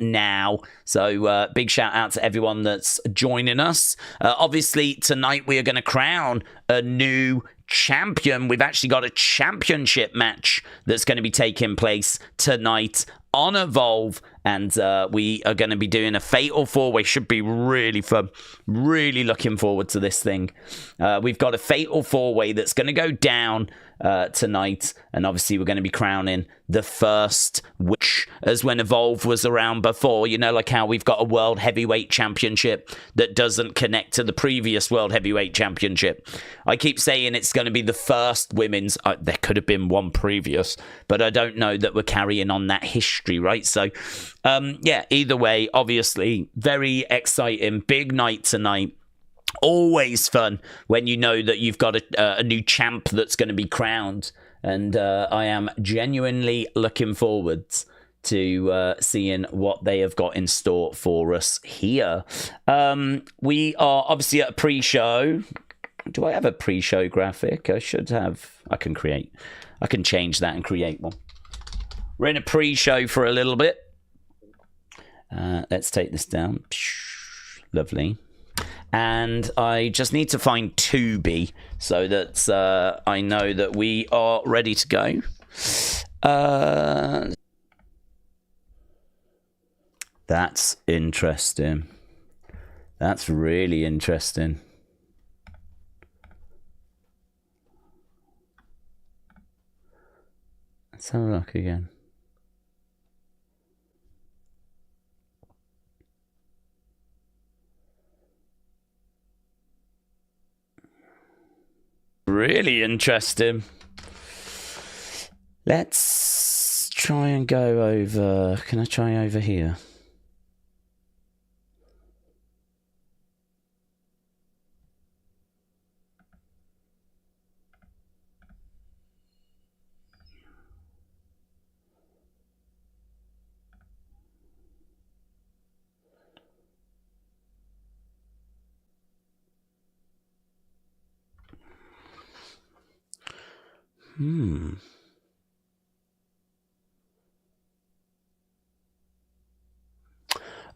now. So big shout out to everyone that's joining us. Obviously, tonight we are going to crown a new champion. We've actually got a championship match that's going to be taking place tonight on Evolve, and we are going to be doing a fatal four-way. Should be really fun. Really looking forward to this thing. We've got a fatal four-way that's going to go down tonight, and obviously we're going to be crowning the first, which as when Evolve was around before, you know, like how we've got a World Heavyweight Championship that doesn't connect to the previous World Heavyweight Championship. I keep saying it's going to be the first women's, there could have been one previous, but I don't know that we're carrying on that history, right? So yeah, either way, obviously very exciting, big night tonight. Always fun when you know that you've got a new champ that's going to be crowned, and I am genuinely looking forward to seeing what they have got in store for us here. We are obviously at a pre-show. Do I have a pre-show graphic? I should have. I can change that and create one. We're in a pre-show for a little bit. Let's take this down. Lovely. And I just need to find 2B so that I know that we are ready to go. That's interesting. That's really interesting. Let's have a look again. Really interesting. Let's try and go over. Can I try over here?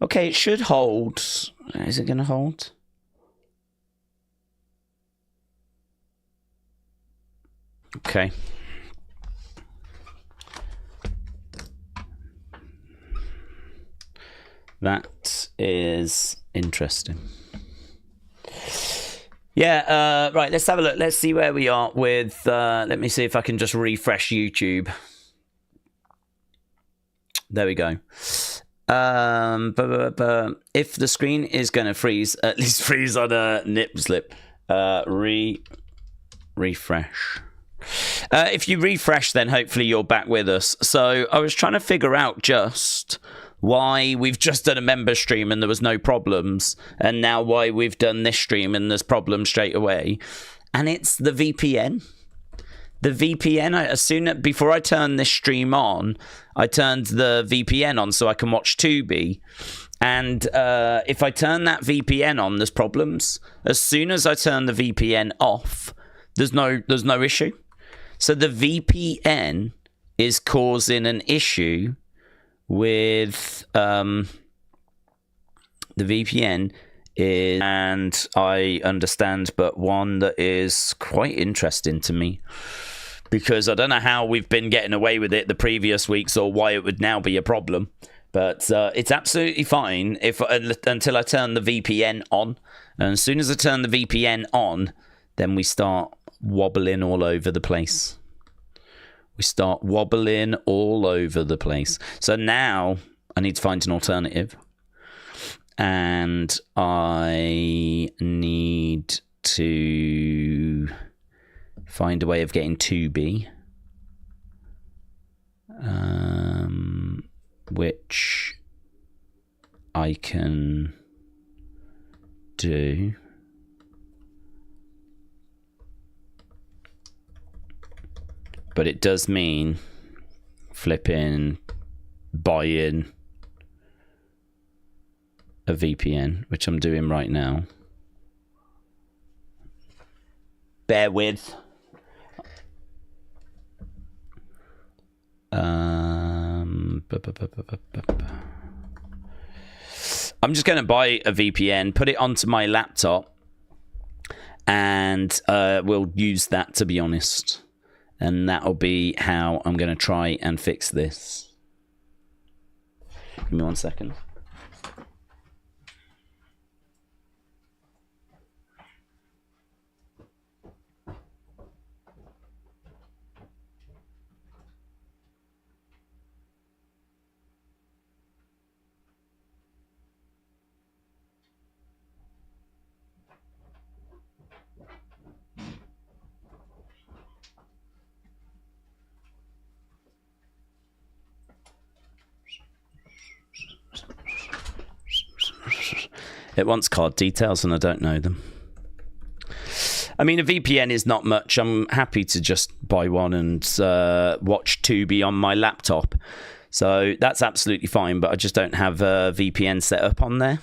Okay, it should hold. Is it going to hold? Okay. That is interesting. Yeah, right, let's have a look. Let's see where we are with... let me see if I can just refresh YouTube. There we go. If the screen is going to freeze, at least freeze on a nip slip. Refresh. If you refresh, then hopefully you're back with us. So I was trying to figure out just why we've just done a member stream and there was no problems, and now why we've done this stream and there's problems straight away. And it's the VPN. The VPN, before I turned this stream on, I turned the VPN on so I can watch Tubi. And if I turn that VPN on, there's problems. As soon as I turn the VPN off, there's no issue. So the VPN is causing an issue with the VPN is, and I understand, but one that is quite interesting to me, because I don't know how we've been getting away with it the previous weeks or why it would now be a problem. But it's absolutely fine until I turn the VPN on. And as soon as I turn the VPN on, then we start wobbling all over the place. So now I need to find an alternative. And I need to find a way of getting 2B. Which I can do. But it does mean flipping, buying a VPN, which I'm doing right now. Bear with. I'm just going to buy a VPN, put it onto my laptop, and we'll use that, to be honest. And that'll be how I'm going to try and fix this. Give me 1 second. It wants card details and I don't know them. I mean, a VPN is not much. I'm happy to just buy one and watch Tubi on my laptop. So that's absolutely fine, but I just don't have a VPN set up on there.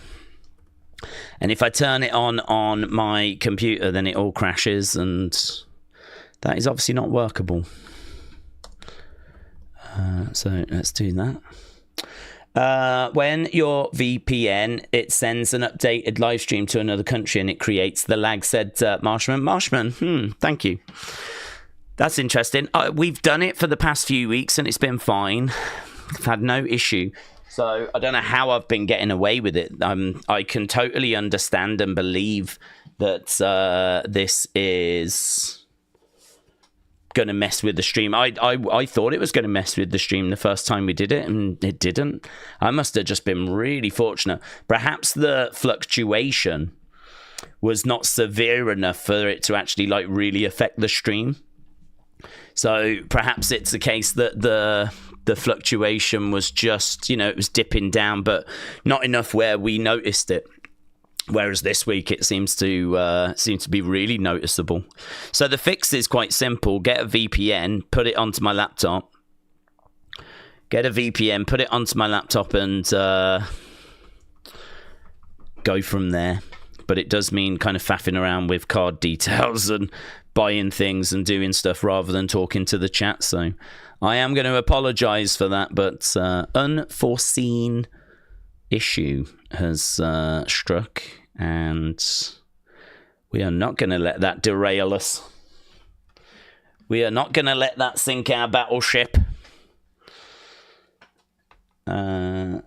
And if I turn it on my computer, then it all crashes, and that is obviously not workable. So let's do that. When your VPN, it sends an updated live stream to another country and it creates the lag, said Marshman. Marshman, thank you. That's interesting. We've done it for the past few weeks and it's been fine. I've had no issue. So I don't know how I've been getting away with it. I can totally understand and believe that this is going to mess with the stream. I thought it was going to mess with the stream the first time we did it, and it didn't. I must have just been really fortunate. Perhaps the fluctuation was not severe enough for it to actually like really affect the stream. So perhaps it's a case that the fluctuation was just, you know, it was dipping down, but not enough where we noticed it. Whereas this week it seems to be really noticeable. So the fix is quite simple. Get a VPN, put it onto my laptop. Get a VPN, put it onto my laptop, and go from there. But it does mean kind of faffing around with card details and buying things and doing stuff rather than talking to the chat. So I am going to apologise for that, but unforeseen issue has struck, and we are not going to let that derail us. We are not going to let that sink our battleship. All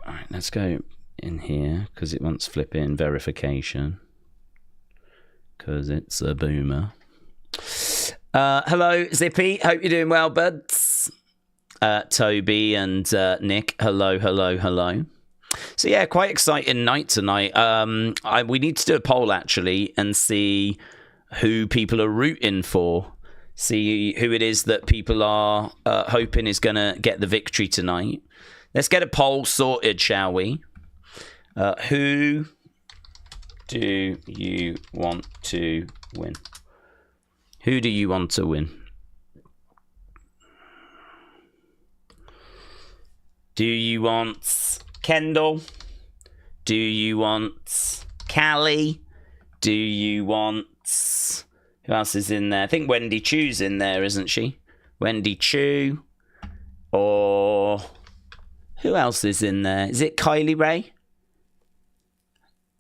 right, let's go in here because it wants flipping verification because it's a boomer. Hello, Zippy. Hope you're doing well, buds. Toby and Nick, hello. So yeah, quite exciting night tonight. We need to do a poll actually and see who people are rooting for. See who it is that people are hoping is going to get the victory tonight. Let's get a poll sorted, shall we? Who do you want to win? Who do you want to win? Do you want Kendal? Do you want Kylie? Do you want... Who else is in there? I think Wendy Choo's in there, isn't she? Wendy Choo. Or... Who else is in there? Is it Kylie Ray?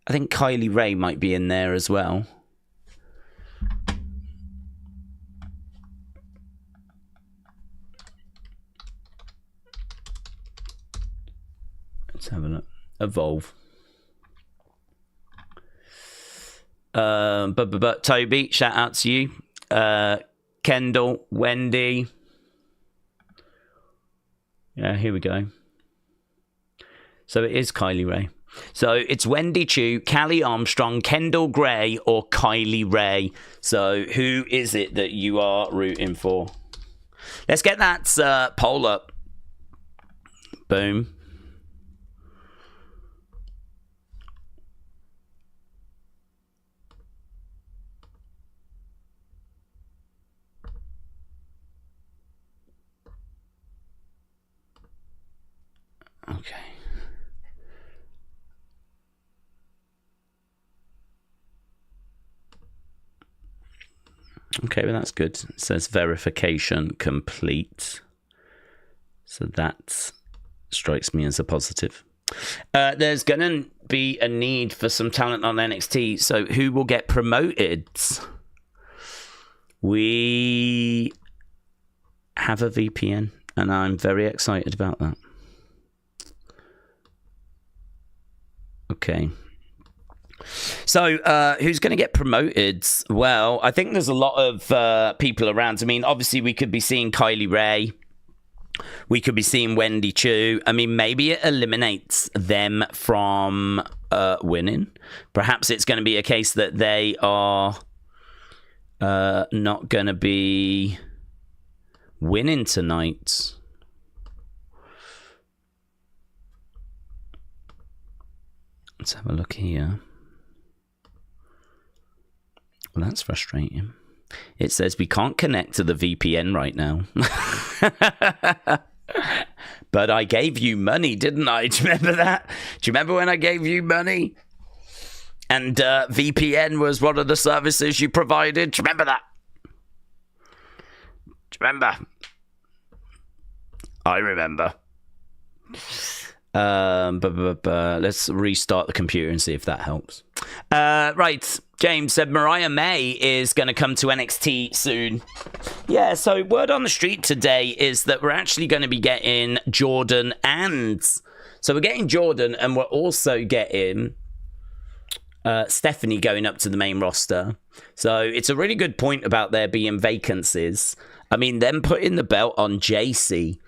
I think Kylie Ray might be in there as well. Let's have a look. Evolve. But Toby, shout out to you. Kendal, Wendy. Yeah, here we go. So it is Kylie Ray. So it's Wendy Choo, Callie Armstrong, Kendal Gray, or Kylie Ray. So who is it that you are rooting for? Let's get that poll up. Boom. Okay. Okay, well that's good. It says verification complete. So that strikes me as a positive. There's going to be a need for some talent on NXT. So who will get promoted? We have a VPN, and I'm very excited about that. Okay. So, who's going to get promoted? Well, I think there's a lot of people around. I mean, obviously, we could be seeing Kylie Ray. We could be seeing Wendy, Choo. I mean, maybe it eliminates them from winning. Perhaps it's going to be a case that they are not going to be winning tonight. Let's have a look here. Well, that's frustrating. It says we can't connect to the VPN right now. But I gave you money, didn't I? Do you remember that? Do you remember when I gave you money? And VPN was one of the services you provided. Do you remember that? Do you remember? I remember. Let's restart the computer and see if that helps. Right, James said Mariah May is going to come to NXT soon. Yeah, so word on the street today is that we're actually going to be getting Jordan so we're getting Jordan, and we're also getting Stephanie going up to the main roster. So it's a really good point about there being vacancies. I mean, them putting the belt on JC,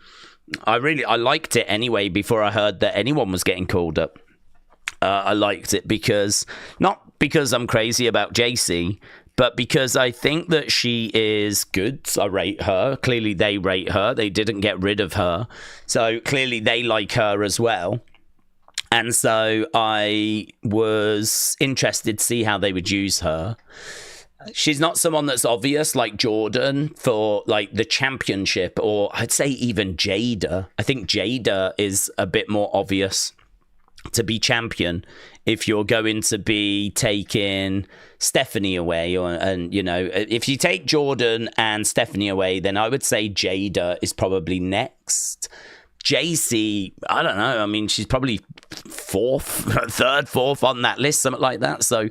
I liked it anyway before I heard that anyone was getting called up. I liked it not because I'm crazy about JC, but because I think that she is good. I rate her. Clearly they rate her. They didn't get rid of her. So clearly they like her as well. And so I was interested to see how they would use her. She's not someone that's obvious like Jordan for like the championship, or I'd say even Zayda. I think Zayda is a bit more obvious to be champion if you're going to be taking Stephanie away, and if you take Jordan and Stephanie away, then I would say Zayda is probably next. JC, I don't know. I mean, she's probably third, fourth on that list, something like that. So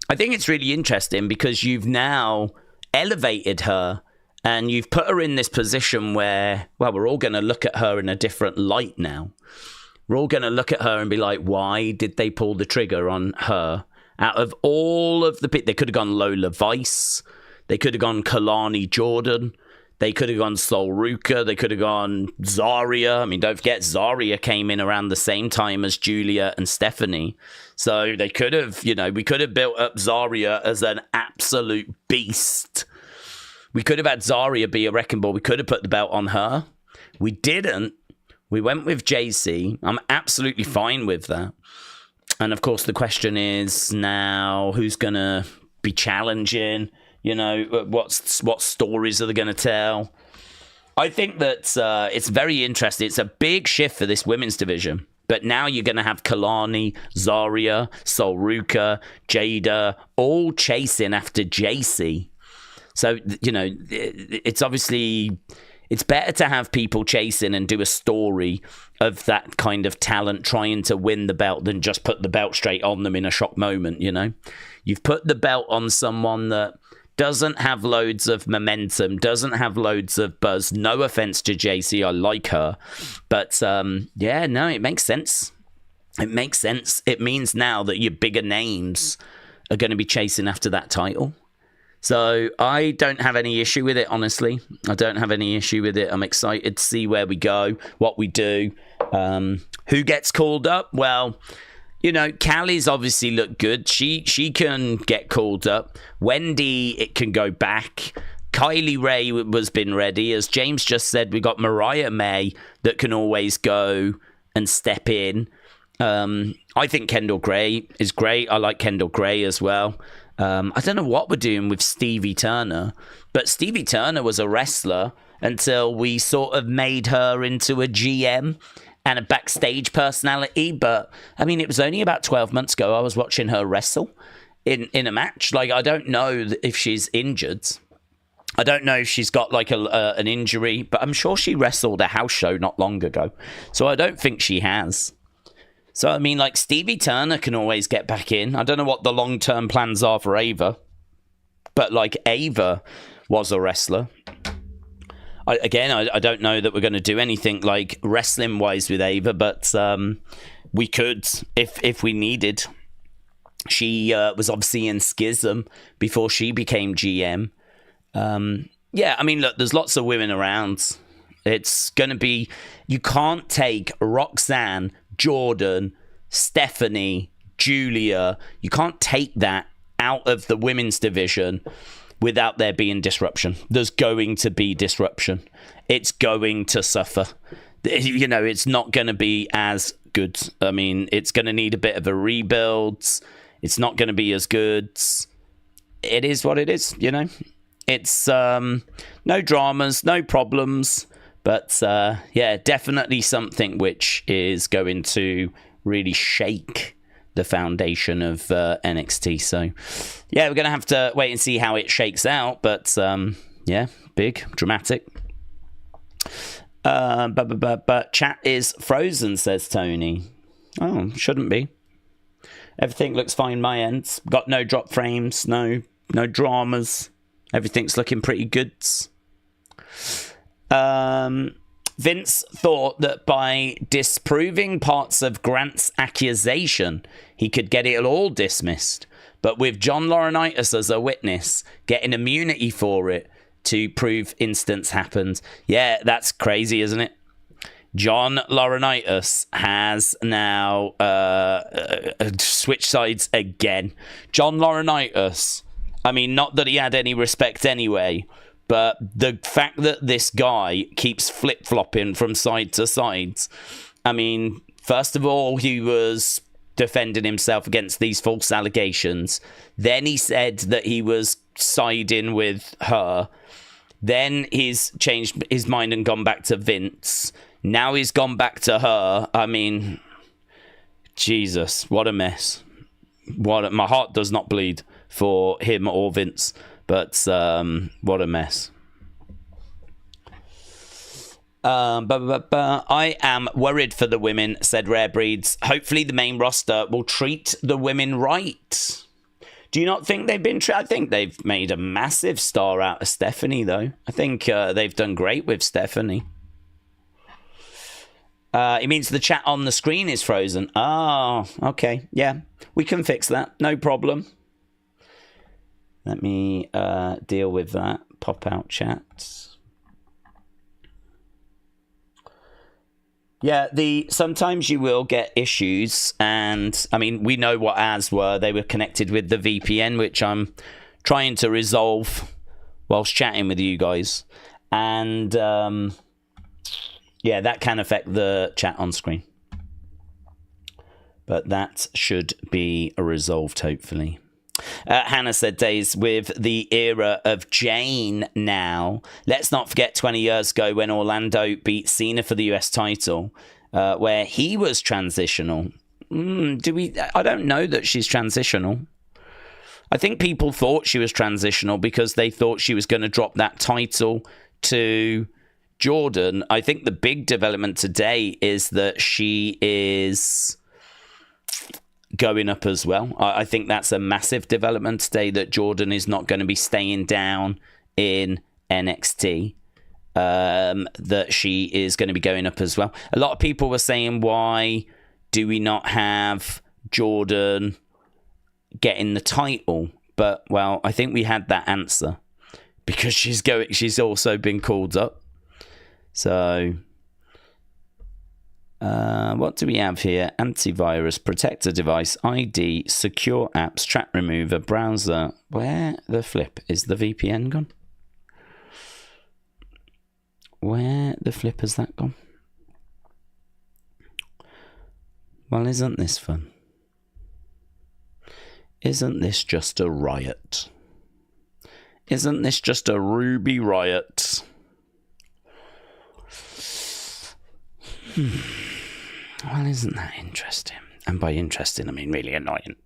I think it's really interesting because you've now elevated her and you've put her in this position where, well, we're all going to look at her in a different light now. We're all going to look at her and be like, why did they pull the trigger on her? Out of all of the they could have gone Lola Vice. They could have gone Kalani Jordan. They could have gone Sol Ruka. They could have gone Zarya. I mean, don't forget, Zarya came in around the same time as Julia and Stephanie. So they could have, we could have built up Zarya as an absolute beast. We could have had Zarya be a wrecking ball. We could have put the belt on her. We didn't. We went with JC. I'm absolutely fine with that. And of course, the question is now who's going to be challenging? What stories are they going to tell? I think that it's very interesting. It's a big shift for this women's division. But now you're going to have Kalani, Zarya, Sol Ruka, Zayda, all chasing after JC. So, it's obviously... It's better to have people chasing and do a story of that kind of talent trying to win the belt than just put the belt straight on them in a shock moment, You've put the belt on someone that doesn't have loads of momentum, doesn't have loads of buzz. No offense to JC, I like her. But, it makes sense. It makes sense. It means now that your bigger names are going to be chasing after that title. So I don't have any issue with it, honestly. I don't have any issue with it. I'm excited to see where we go, what we do, who gets called up. Well, Callie's obviously looked good. She can get called up. Wendy, it can go back. Kylie Ray was been ready. As James just said, we got Mariah May that can always go and step in. I think Kendal Gray is great. I like Kendal Gray as well. I don't know what we're doing with Stevie Turner, but Stevie Turner was a wrestler until we sort of made her into a GM and a backstage personality. But, I mean, it was only about 12 months ago I was watching her wrestle in a match. Like, I don't know if she's injured. I don't know if she's got, like, an injury, but I'm sure she wrestled a house show not long ago. So I don't think she has. So, I mean, like, Stevie Turner can always get back in. I don't know what the long-term plans are for Ava. But, like, Ava was a wrestler. I don't know that we're going to do anything, like, wrestling-wise with Ava. But we could, if we needed. She was obviously in Schism before she became GM. Yeah, I mean, look, there's lots of women around. It's going to be... You can't take Roxanne, Jordan, Stephanie, Julia. You can't take that out of the women's division without there being disruption. There's going to be disruption. It's going to suffer. You know, it's not going to be as good. I mean, it's going to need a bit of a rebuild. It's not going to be as good. It is what it is, you know. It's no dramas, no problems. But, yeah, definitely something which is going to really shake the foundation of NXT. So, yeah, we're going to have to wait and see how it shakes out. But, yeah, big, dramatic. But chat is frozen, says Tony. Oh, shouldn't be. Everything looks fine my end. Got no drop frames, no dramas. Everything's looking pretty good. Vince thought that by disproving parts of Grant's accusation, he could get it all dismissed. But with John Laurinaitis as a witness, getting immunity for it to prove incidents happened. Yeah, that's crazy, isn't it? John Laurinaitis has now switched sides again. John Laurinaitis, I mean, not that he had any respect anyway, but the fact that this guy keeps flip-flopping from side to side, I mean, first of all, he was defending himself against these false allegations. Then he said that he was siding with her. Then he's changed his mind and gone back to Vince. Now he's gone back to her. I mean, Jesus, what a mess. My heart does not bleed for him or Vince, but what a mess. I am worried for the women, said Rare Breeds. Hopefully the main roster will treat the women right. Do you not think they've been... I think they've made a massive star out of Stephanie, though. I think they've done great with Stephanie. It means the chat on the screen is frozen. Oh, okay. Yeah, we can fix that. No problem. Let me deal with that. Pop out chat. Yeah, sometimes you will get issues, and I mean, we know what ours were. They were connected with the VPN, which I'm trying to resolve whilst chatting with you guys. And yeah, that can affect the chat on screen. But that should be resolved, hopefully. Hannah said, Daze, with the era of Jane now, let's not forget 20 years ago when Orlando beat Cena for the US title, where he was transitional. I don't know that she's transitional. I think people thought she was transitional because they thought she was going to drop that title to Jordan. I think the big development today is that she is going up as well. I think that's a massive development today, that Jordan is not going to be staying down in NXT, that she is going to be going up as well. A lot of people were saying, why do we not have Jordan getting the title? But, well, I think we had that answer, because she's also been called up. So what do we have here? Antivirus, protector device, ID, secure apps, chat remover, browser. Where the flip is the VPN gone? Where the flip has that gone? Well, isn't this fun? Isn't this just a riot? Isn't this just a Ruby riot? Well, isn't that interesting? And by interesting, I mean really annoying.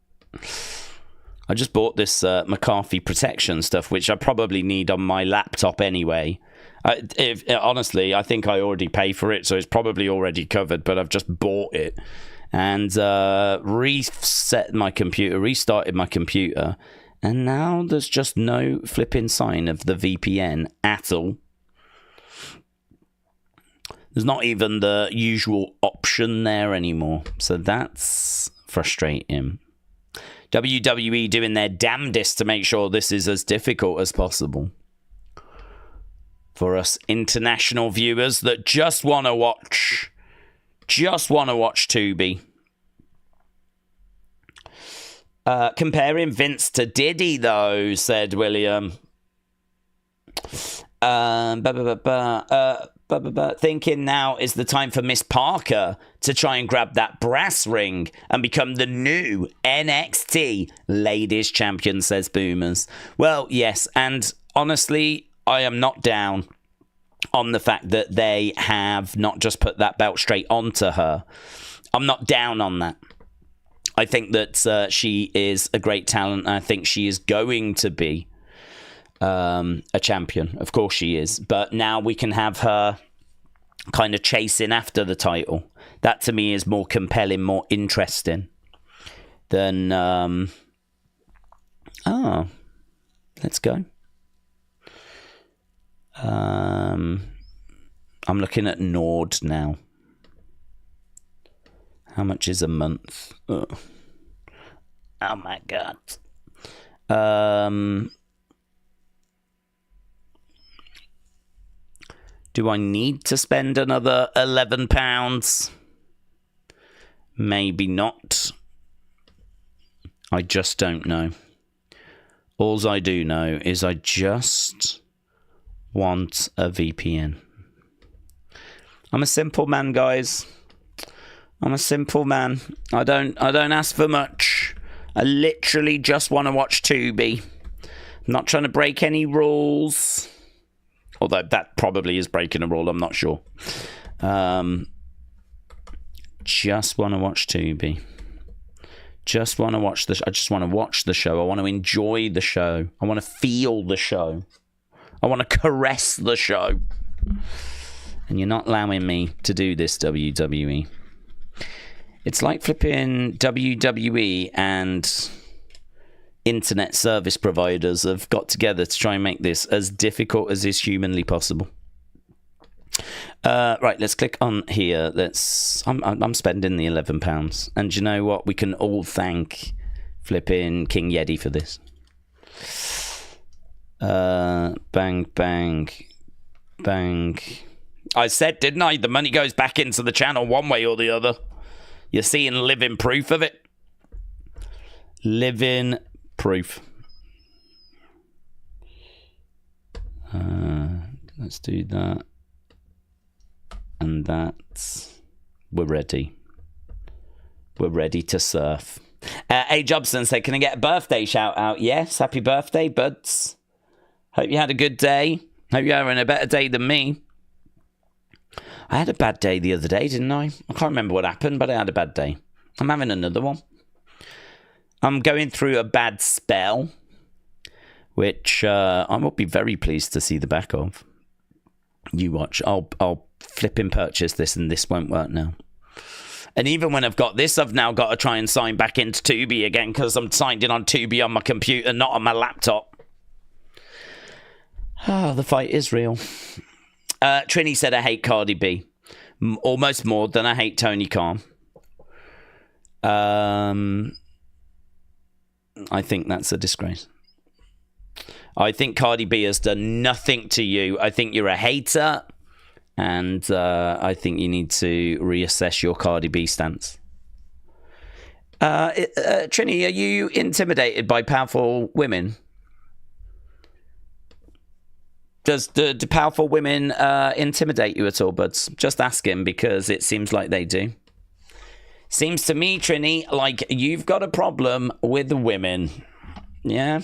I just bought this McAfee protection stuff, which I probably need on my laptop anyway. Honestly, I think I already pay for it, so it's probably already covered, but I've just bought it. and reset my computer, restarted my computer, and now there's just no flipping sign of the VPN at all. There's not even the usual option there anymore, so that's frustrating. WWE doing their damnedest to make sure this is as difficult as possible for us international viewers that just want to watch Tubi. Comparing Vince to Diddy, though, said William. Thinking now is the time for Miss Parker to try and grab that brass ring and become the new NXT Ladies Champion, says Boomers. Well, yes, and honestly, I am not down on the fact that they have not just put that belt straight onto her. I'm not down on that. I think that she is a great talent. I think she is going to be a champion. Of course she is. But now we can have her kind of chasing after the title. That to me is more compelling, more interesting than... let's go. I'm looking at Nord now. How much is a month? Ugh. Oh my god. Do I need to spend another £11? Maybe not. I just don't know. All I do know is I just want a VPN. I'm a simple man, guys. I'm a simple man. I don't ask for much. I literally just want to watch Tubi. I'm not trying to break any rules. Although that probably is breaking a rule, I'm not sure. Just want to watch Tubi. Just want to watch I just want to watch the show. I want to enjoy the show. I want to feel the show. I want to caress the show. And you're not allowing me to do this, WWE. It's like flipping WWE and internet service providers have got together to try and make this as difficult as is humanly possible. Right, let's click on here. I'm spending the £11, and you know what? We can all thank flipping King Yeti for this. Bang, bang, bang. I said, didn't I? The money goes back into the channel one way or the other. You're seeing living proof of it. Living proof. Let's do that. And that's... We're ready. We're ready to surf. A. Jobson said, can I get a birthday shout out? Yes, happy birthday, buds. Hope you had a good day. Hope you're having a better day than me. I had a bad day the other day, didn't I? I can't remember what happened, but I had a bad day. I'm having another one. I'm going through a bad spell, which I will be very pleased to see the back of. You watch. I'll flip and purchase this, and this won't work now. And even when I've got this, I've now got to try and sign back into Tubi again, because I'm signed in on Tubi on my computer, not on my laptop. The fight is real. Trini said, I hate Cardi B. Almost more than I hate Tony Khan. I think that's a disgrace. I think Cardi B has done nothing to you. I think you're a hater. And I think you need to reassess your Cardi B stance. Trini, are you intimidated by powerful women? Do powerful women intimidate you at all, buds? Just asking, because it seems like they do. Seems to me, Trini, like you've got a problem with women. Yeah?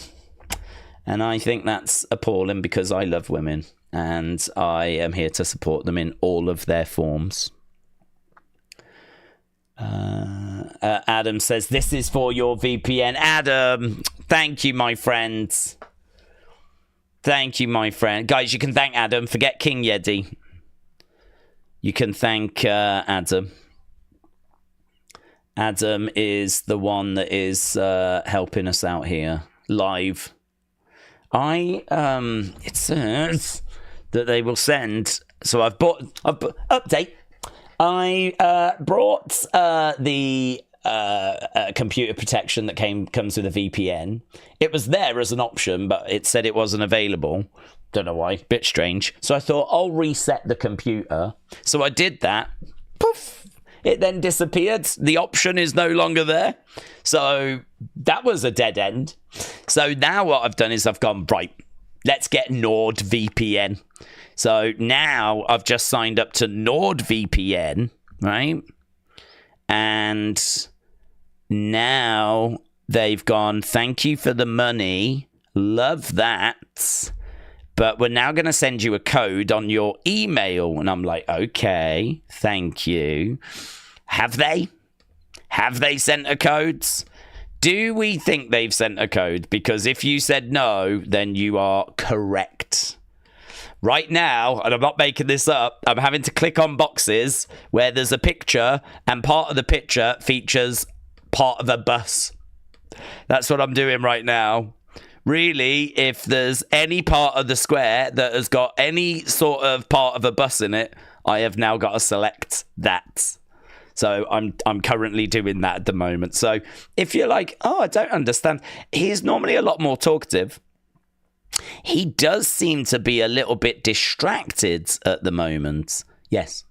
And I think that's appalling, because I love women. And I am here to support them in all of their forms. Adam says, this is for your VPN. Adam, thank you, my friends. Thank you, my friend. Guys, you can thank Adam. Forget King Yeti. You can thank Adam. Adam is the one that is helping us out here live. It says that they will send. So I've update. I brought the computer protection that comes with a VPN. It was there as an option, but it said it wasn't available. Don't know why. Bit strange. So I thought I'll reset the computer. So I did that. Poof. It then disappeared. The option is no longer there. So that was a dead end. So now what I've done is I've gone, right, let's get NordVPN. So now I've just signed up to NordVPN, right? And now they've gone, thank you for the money. Love that. But we're now going to send you a code on your email. And I'm like, okay, thank you. Have they? Have they sent a code? Do we think they've sent a code? Because if you said no, then you are correct. Right now, and I'm not making this up, I'm having to click on boxes where there's a picture, and part of the picture features part of a bus. That's what I'm doing right now. Really, if there's any part of the square that has got any sort of part of a bus in it, I have now got to select that. So I'm currently doing that at the moment. So if you're like, oh, I don't understand, he's normally a lot more talkative. He does seem to be a little bit distracted at the moment. Yes.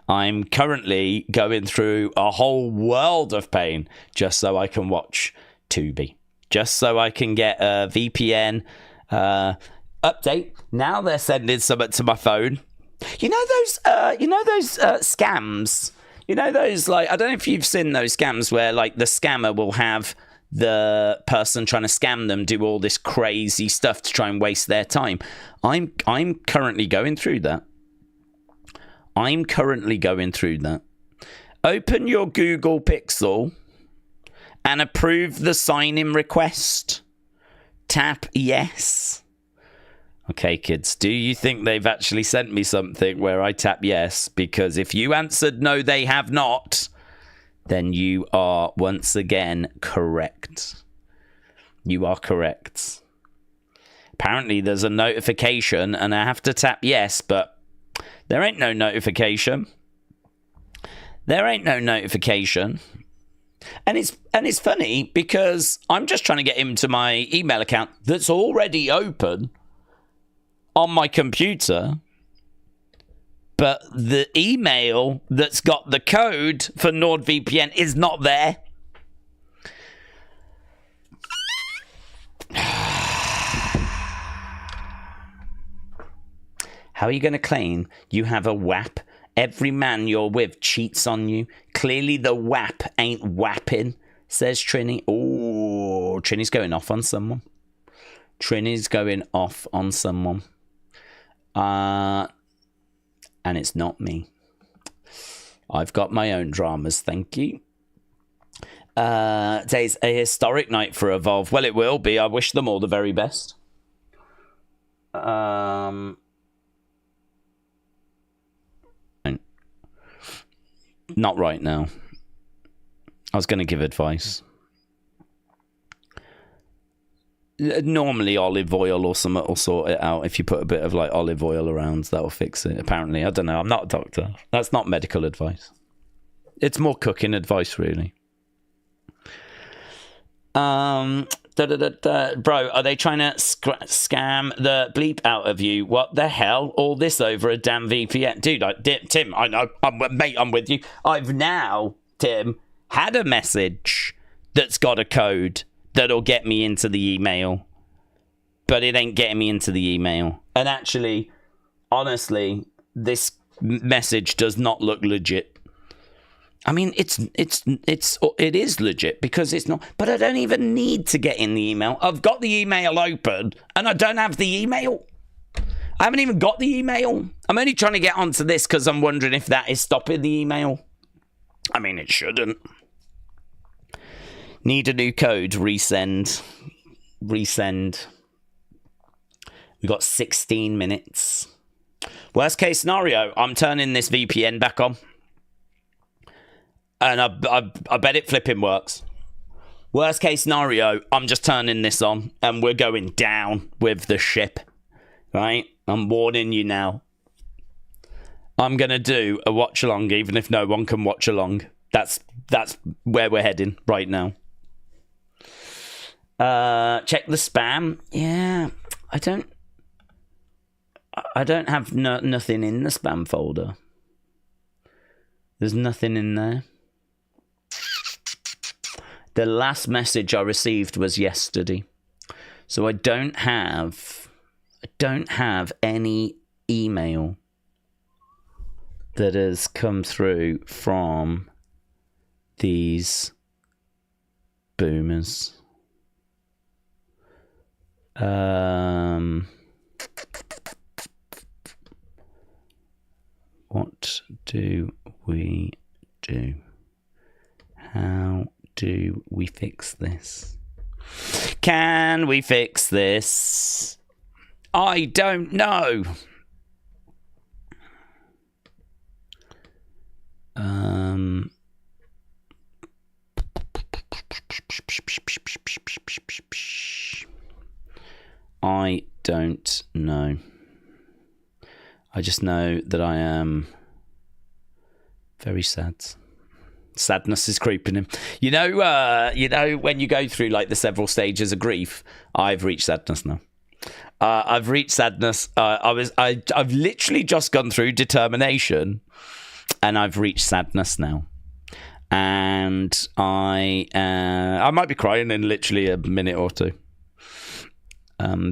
I'm currently going through a whole world of pain just so I can watch Tubi. Just so I can get a VPN update. Now they're sending something to my phone. You know those scams? You know those, like, I don't know if you've seen those scams where, like, the scammer will have the person trying to scam them do all this crazy stuff to try and waste their time. I'm currently going through that. Open your Google Pixel and approve the sign-in request. Tap yes. Okay, kids, do you think they've actually sent me something where I tap yes? Because if you answered no, they have not, then you are once again correct. You are correct. Apparently there's a notification and I have to tap yes, but there ain't no notification. And it's funny because I'm just trying to get into my email account that's already open on my computer, but the email that's got the code for NordVPN is not there. How are you going to claim you have a WAP? Every man you're with cheats on you. Clearly the WAP ain't whapping, says Trini. Oh, Trini's going off on someone. And it's not me. I've got my own dramas, thank you. Today's a historic night for Evolve. Well, it will be. I wish them all the very best. Not right now. I was going to give advice. Normally olive oil or something will sort it out. If you put a bit of like olive oil around, that'll fix it. Apparently, I don't know. I'm not a doctor. That's not medical advice. It's more cooking advice, really. Bro, are they trying to scam the bleep out of you? What the hell? All this over a damn VPN, dude. Tim, I know, I'm with you. I've now, Tim, had a message that's got a code that'll get me into the email, but it ain't getting me into the email. And actually, honestly, this message does not look legit. I mean, it is legit because it's not, but I don't even need to get in the email. I've got the email open and I don't have the email. I haven't even got the email. I'm only trying to get onto this because I'm wondering if that is stopping the email. I mean, it shouldn't. Need a new code. Resend. We've got 16 minutes. Worst case scenario, I'm turning this VPN back on. And I bet it flipping works. Worst case scenario, I'm just turning this on and we're going down with the ship. Right? I'm warning you now. I'm going to do a watch along even if no one can watch along. That's where we're heading right now. Check the spam. Yeah, I don't have nothing in the spam folder. There's nothing in there. The last message I received was yesterday. So I don't have any email that has come through from these boomers. What do we do? How do we fix this? Can we fix this? I don't know. I don't know. I just know that I am very sad. Sadness is creeping in. You know when you go through like the several stages of grief, I've reached sadness now. I've reached sadness. I've literally just gone through determination, and I've reached sadness now. And I might be crying in literally a minute or two.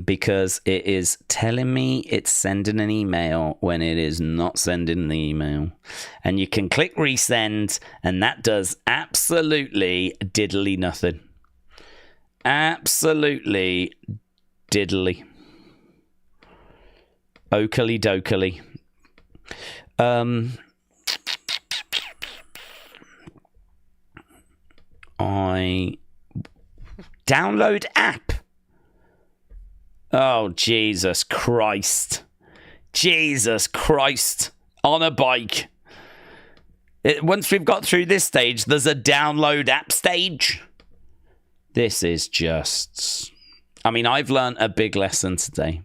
Because it is telling me it's sending an email when it is not sending the email. And you can click resend, and that does absolutely diddly nothing. Absolutely diddly. Oakley dokley. I download app. Oh, Jesus Christ. Jesus Christ. On a bike. Once we've got through this stage, there's a download app stage. This is just... I mean, I've learned a big lesson today.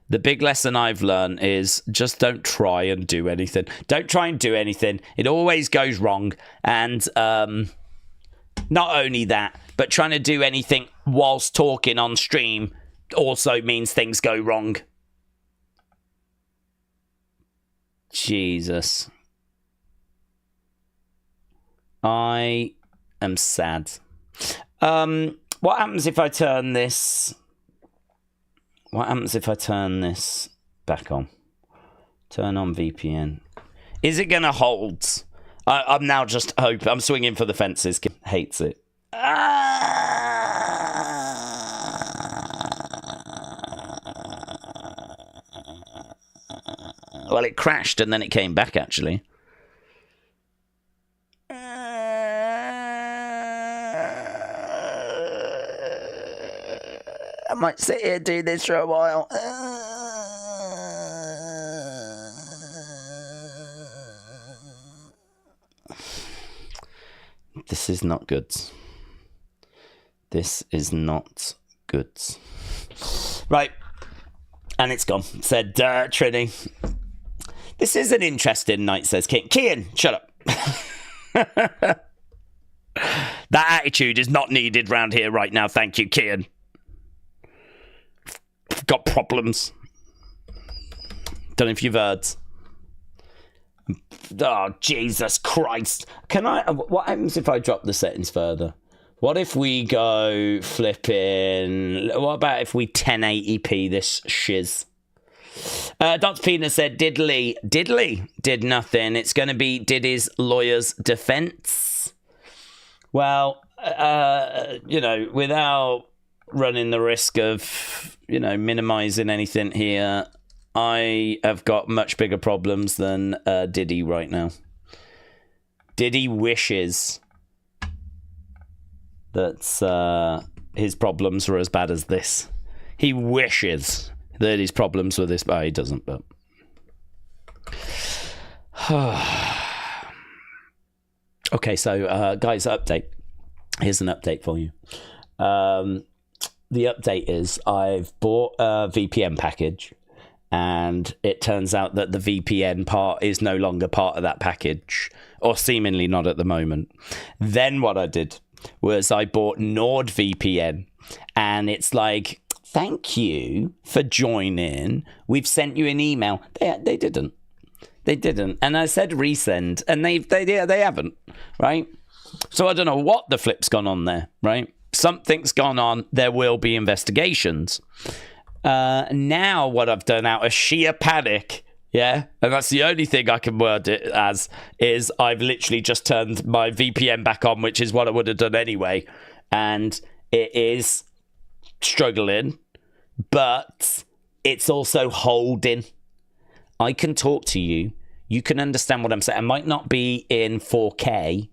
The big lesson I've learned is just don't try and do anything. Don't try and do anything. It always goes wrong. And not only that, but trying to do anything whilst talking on stream also means things go wrong. Jesus. I am sad. What happens if I turn this... What happens if I turn this back on? Turn on VPN. Is it going to hold? I'm now just hoping. I'm swinging for the fences. Hates it. Well, it crashed and then it came back, actually. I might sit here and do this for a while. This is not good. This is not good. Right. And it's gone. Said Trini. This is an interesting night, says Kian, shut up. That attitude is not needed round here right now. Thank you, Kian. Got problems. Don't know if you've heard. Oh, Jesus Christ. What happens if I drop the settings further? What if we go flipping... What about if we 1080p this shiz? Dr. Pina said Diddley did nothing. It's going to be Diddy's lawyer's defense. Well, without running the risk of, minimizing anything here, I have got much bigger problems than Diddy right now. Diddy wishes that his problems were as bad as this. He wishes that his problems were this bad. He doesn't, but Okay, so guys, update. Here's an update for you. The update is I've bought a VPN package, and it turns out that the VPN part is no longer part of that package, or seemingly not at the moment. Then what I did was I bought NordVPN, and it's like, thank you for joining. We've sent you an email. They didn't. They didn't. And I said resend, and they haven't, right? So I don't know what the flip's gone on there, right? Something's gone on. There will be investigations. Now what I've done out of sheer panic, yeah, and that's the only thing I can word it as, is I've literally just turned my VPN back on, which is what I would have done anyway. And it is struggling, but it's also holding. I can talk to you. You can understand what I'm saying. I might not be in 4K,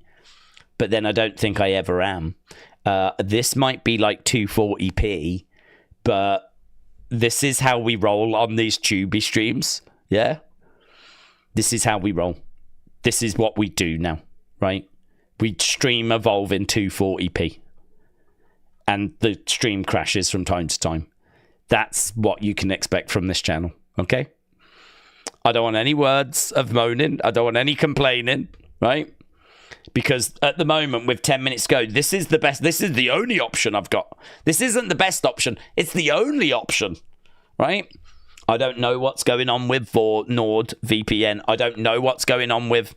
but then I don't think I ever am. This might be like 240p, but this is how we roll on these Tubi streams. Yeah? This is how we roll. This is what we do now, right? We stream Evolve in 240p. And the stream crashes from time to time. That's what you can expect from this channel, okay? I don't want any words of moaning. I don't want any complaining, right? Because at the moment, with 10 minutes to go, this is the best. This is the only option I've got. This isn't the best option. It's the only option, right? I don't know what's going on with NordVPN. I don't know what's going on with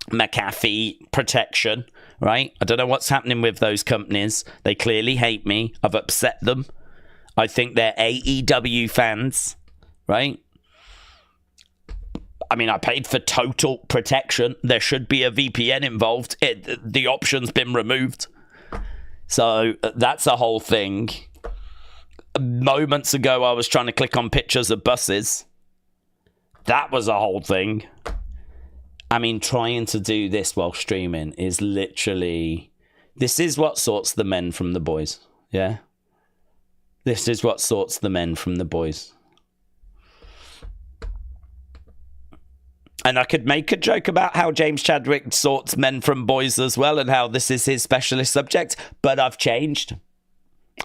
McAfee protection, right? I don't know what's happening with those companies. They clearly hate me. I've upset them. I think they're AEW fans, right? I mean, I paid for total protection. There should be a VPN involved. The option's been removed. So that's a whole thing. Moments ago, I was trying to click on pictures of buses. That was a whole thing. I mean, trying to do this while streaming is literally... This is what sorts the men from the boys. Yeah? This is what sorts the men from the boys. And I could make a joke about how James Chadwick sorts men from boys as well, and how this is his specialist subject, but I've changed.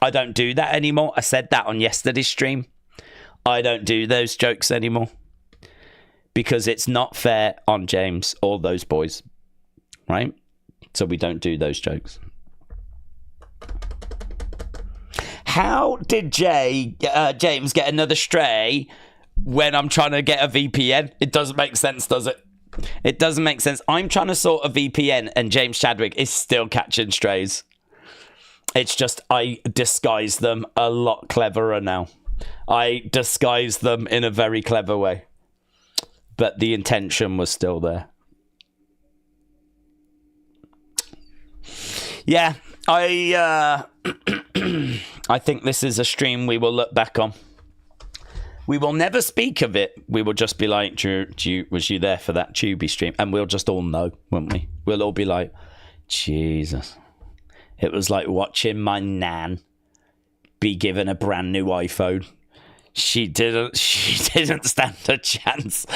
I don't do that anymore. I said that on yesterday's stream. I don't do those jokes anymore. Because it's not fair on James or those boys. Right? So we don't do those jokes. How did James get another stray when I'm trying to get a VPN? It doesn't make sense, does it? It doesn't make sense. I'm trying to sort a VPN and James Chadwick is still catching strays. It's just I disguise them a lot cleverer now. I disguise them in a very clever way. But the intention was still there. Yeah, I think this is a stream we will look back on. We will never speak of it. We will just be like, was you there for that Tubi stream? And we'll just all know, won't we? We'll all be like, Jesus. It was like watching my nan be given a brand new iPhone. She didn't stand a chance.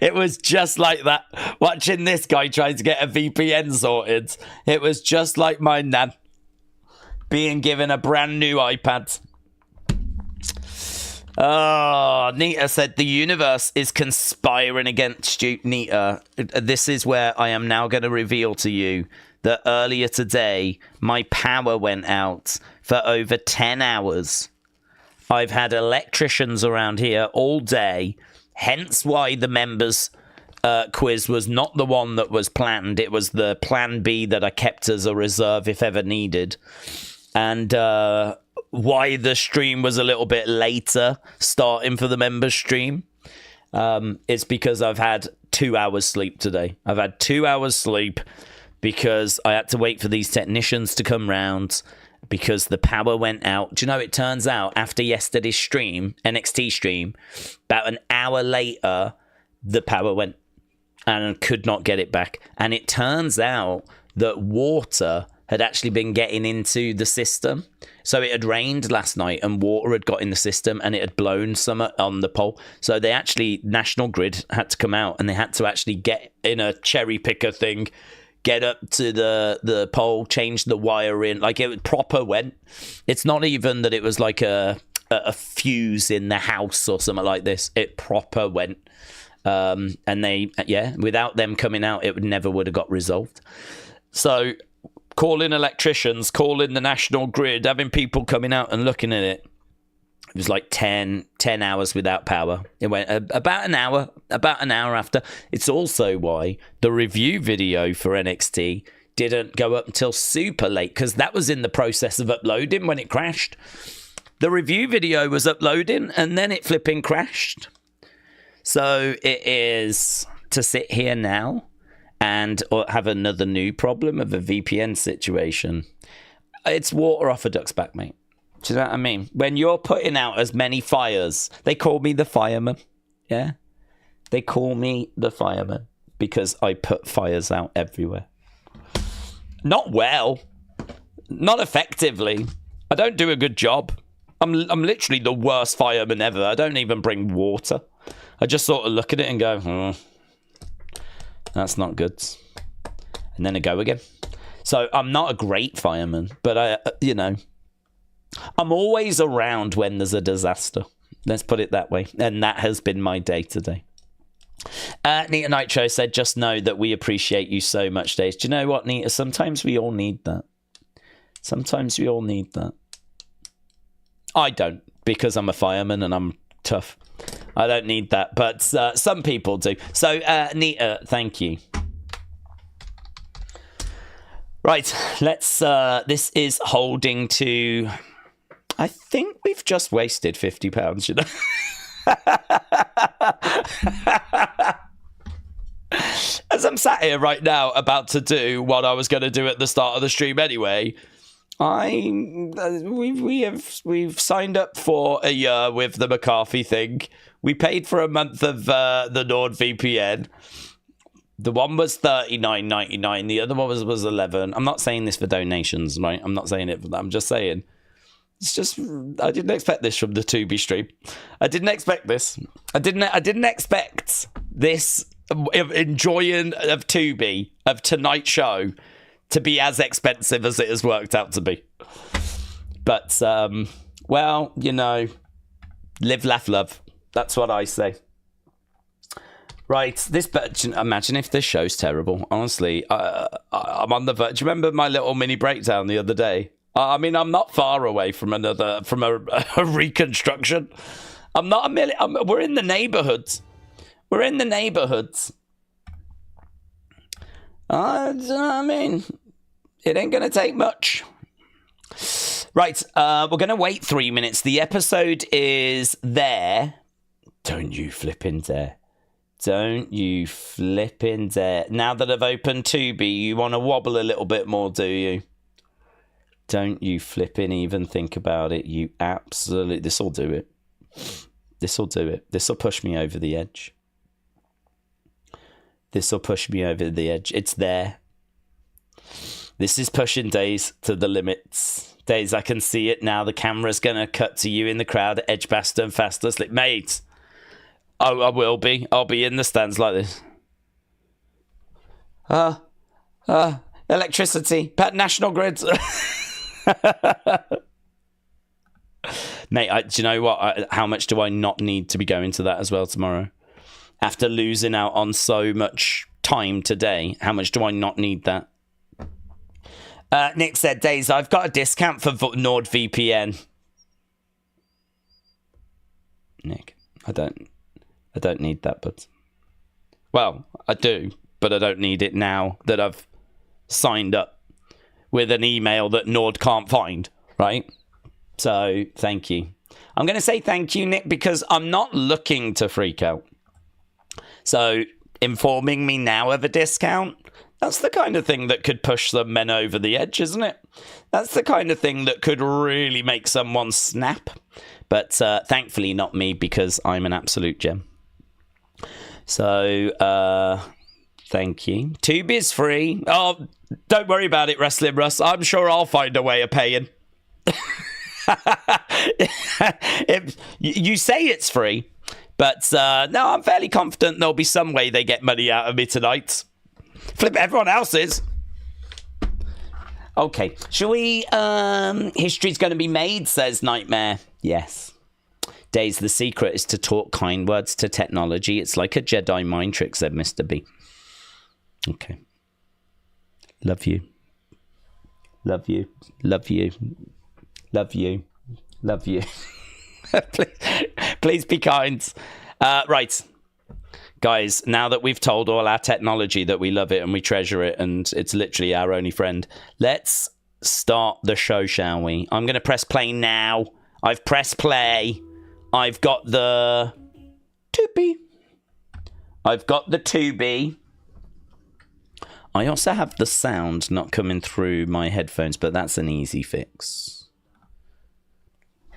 It was just like that. Watching this guy trying to get a VPN sorted. It was just like my nan being given a brand new iPad. Oh, Nita said the universe is conspiring against you. Nita, this is where I am now going to reveal to you that earlier today, my power went out for over 10 hours. I've had electricians around here all day, hence why the members quiz was not the one that was planned. It was the plan B that I kept as a reserve if ever needed. And why the stream was a little bit later starting for the members stream. It's because I've had 2 hours sleep today. I've had 2 hours sleep because I had to wait for these technicians to come round because the power went out. Do you know, it turns out after yesterday's stream, NXT stream, about an hour later, the power went and I could not get it back. And it turns out that water had actually been getting into the system. So it had rained last night and water had got in the system and it had blown some on the pole. So they actually, National Grid had to come out and they had to actually get in a cherry picker thing, get up to the pole, change the wire in. Like it proper went. It's not even that it was like a fuse in the house or something like this. It proper went. And they, without them coming out, it never would have got resolved. So calling electricians, calling the National Grid, having people coming out and looking at it. It was like 10 hours without power. It went about an hour after. It's also why the review video for NXT didn't go up until super late, because that was in the process of uploading when it crashed. The review video was uploading and then it flipping crashed. So it is to sit here now and have another new problem of a VPN situation. It's water off a duck's back, mate. Do you know what I mean? When you're putting out as many fires, they call me the fireman. Yeah? They call me the fireman because I put fires out everywhere. Not well. Not effectively. I don't do a good job. I'm literally the worst fireman ever. I don't even bring water. I just sort of look at it and go, that's not good. And then I go again. So I'm not a great fireman, but I'm always around when there's a disaster. Let's put it that way. And that has been my day today. Nita Nitro said, just know that we appreciate you so much, Daze. Do you know what, Nita? Sometimes we all need that. Sometimes we all need that. I don't, because I'm a fireman and I'm tough. I don't need that, but some people do. So, Nita, thank you. Right, let's... this is holding to... I think we've just wasted £50, you know? As I'm sat here right now about to do what I was going to do at the start of the stream anyway... We've signed up for a year with the McCarthy thing. We paid for a month of the NordVPN. The one was $39.99. The other one was $11. I'm not saying this for donations, right? I'm not saying it for that. I'm just saying it's just I didn't expect this from the Tubi stream. I didn't expect this. I didn't expect this enjoying of Tubi of tonight's show to be as expensive as it has worked out to be. But, well, you know, live, laugh, love. That's what I say. Right, imagine if this show's terrible. Honestly, I'm on the verge. Do you remember my little mini breakdown the other day? I mean, I'm not far away from a reconstruction. I'm not a million. We're in the neighborhoods. We're in the neighborhoods. I mean, it ain't going to take much. Right, we're going to wait 3 minutes. The episode is there. Don't you flippin' dare. Don't you flippin' dare. Now that I've opened Tubi, you want to wobble a little bit more, do you? Don't you flippin' even think about it. You absolutely... This'll do it. This'll do it. This'll push me over the edge. This will push me over the edge. It's there. This is pushing Daze to the limits. Daze, I can see it now. The camera's going to cut to you in the crowd at edge faster and faster. Slip, mate. Oh, I will be. I'll be in the stands like this. Electricity. National Grid. Mate, do you know what? How much do I not need to be going to that as well tomorrow? After losing out on so much time today, how much do I not need that? Nick said, Daze, I've got a discount for NordVPN. Nick, I don't need that, but... Well, I do, but I don't need it now that I've signed up with an email that Nord can't find, right? So, thank you. I'm going to say thank you, Nick, because I'm not looking to freak out. So, informing me now of a discount, that's the kind of thing that could push some men over the edge, isn't it? That's the kind of thing that could really make someone snap. But thankfully not me, because I'm an absolute gem. So, Thank you. Tube is free. Oh, don't worry about it, Wrestling Russ. I'm sure I'll find a way of paying. You say it's free, but no, I'm fairly confident there'll be some way they get money out of me tonight. Flip, everyone else is. Okay, shall we? History's going to be made, says Nightmare. Yes. Daze, the secret is to talk kind words to technology. It's like a Jedi mind trick, said Mr. B. Okay. Love you. Love you. Love you. Love you. Love you. please be kind. Right. Guys, now that we've told all our technology that we love it and we treasure it and it's literally our only friend, let's start the show, shall we? I'm going to press play now. I've pressed play. I've got the Tubi. I've got the Tubi. I also have the sound not coming through my headphones, but that's an easy fix.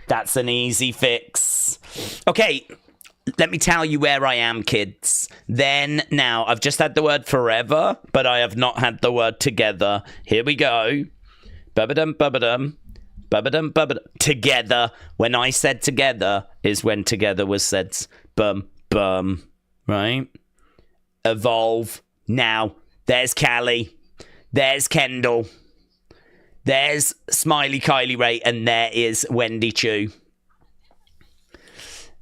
That's an easy fix. Okay, let me tell you where I am, kids. Then, now, I've just had the word forever, but I have not had the word together. Here we go. Bubba-dum, bubba-dum. Bubba-dum, bubba-dum. Together. When I said together is when together was said bum, bum. Right? Evolve. Now, there's Kylie. There's Kendal. There's Smiley Kylie Ray. And there is Wendy Choo.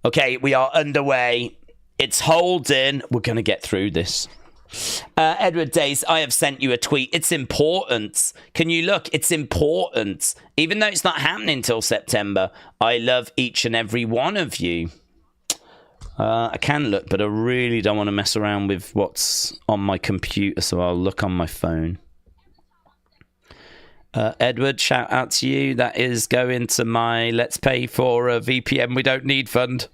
Okay, we are underway. It's holding. We're going to get through this. Edward Daze, I have sent you a tweet. It's important. Can you look? It's important. Even though it's not happening till September, I love each and every one of you. I can look, but I really don't want to mess around with what's on my computer, so I'll look on my phone. Edward, shout out to you. That is going to my Let's Pay for a VPN We Don't Need fund.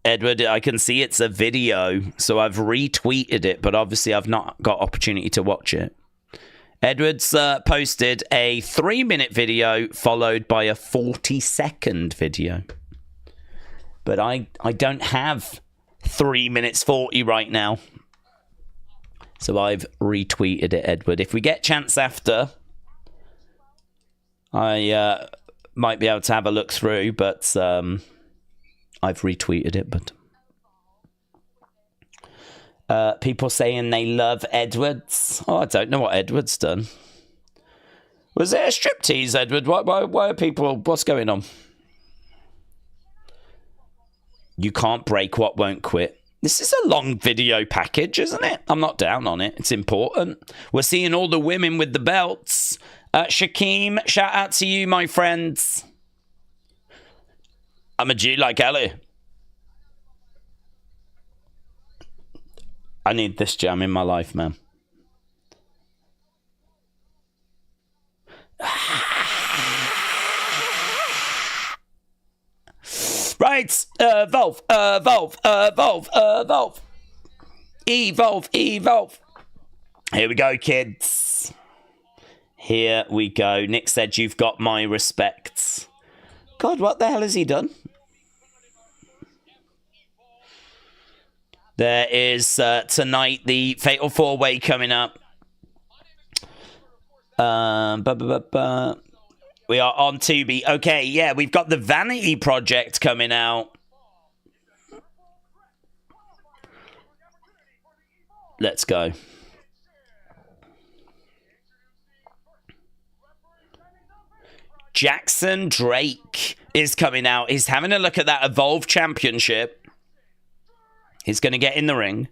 Edward, I can see it's a video, so I've retweeted it, but obviously I've not got opportunity to watch it. Edward's posted a 3-minute video followed by a 40-second video. But I don't have 3 minutes 40 right now. So I've retweeted it, Edward. If we get chance after, I might be able to have a look through, but I've retweeted it. But people saying they love Edwards. Oh, I don't know what Edward's done. Was it a striptease, Edward? Why are people... What's going on? You can't break what won't quit. This is a long video package, isn't it? I'm not down on it. It's important. We're seeing all the women with the belts. Shakeem, shout out to you, my friends. I'm a G like Ellie. I need this jam in my life, man. Right, evolve. Evolve. Here we go, kids. Here we go. Nick said you've got my respects. God, what the hell has he done? There is tonight the Fatal 4-Way coming up. We are on Tubi. Okay, yeah, we've got the Vanity Project coming out. Let's go. Jackson Drake is coming out. He's having a look at that Evolve Championship. He's going to get in the ring.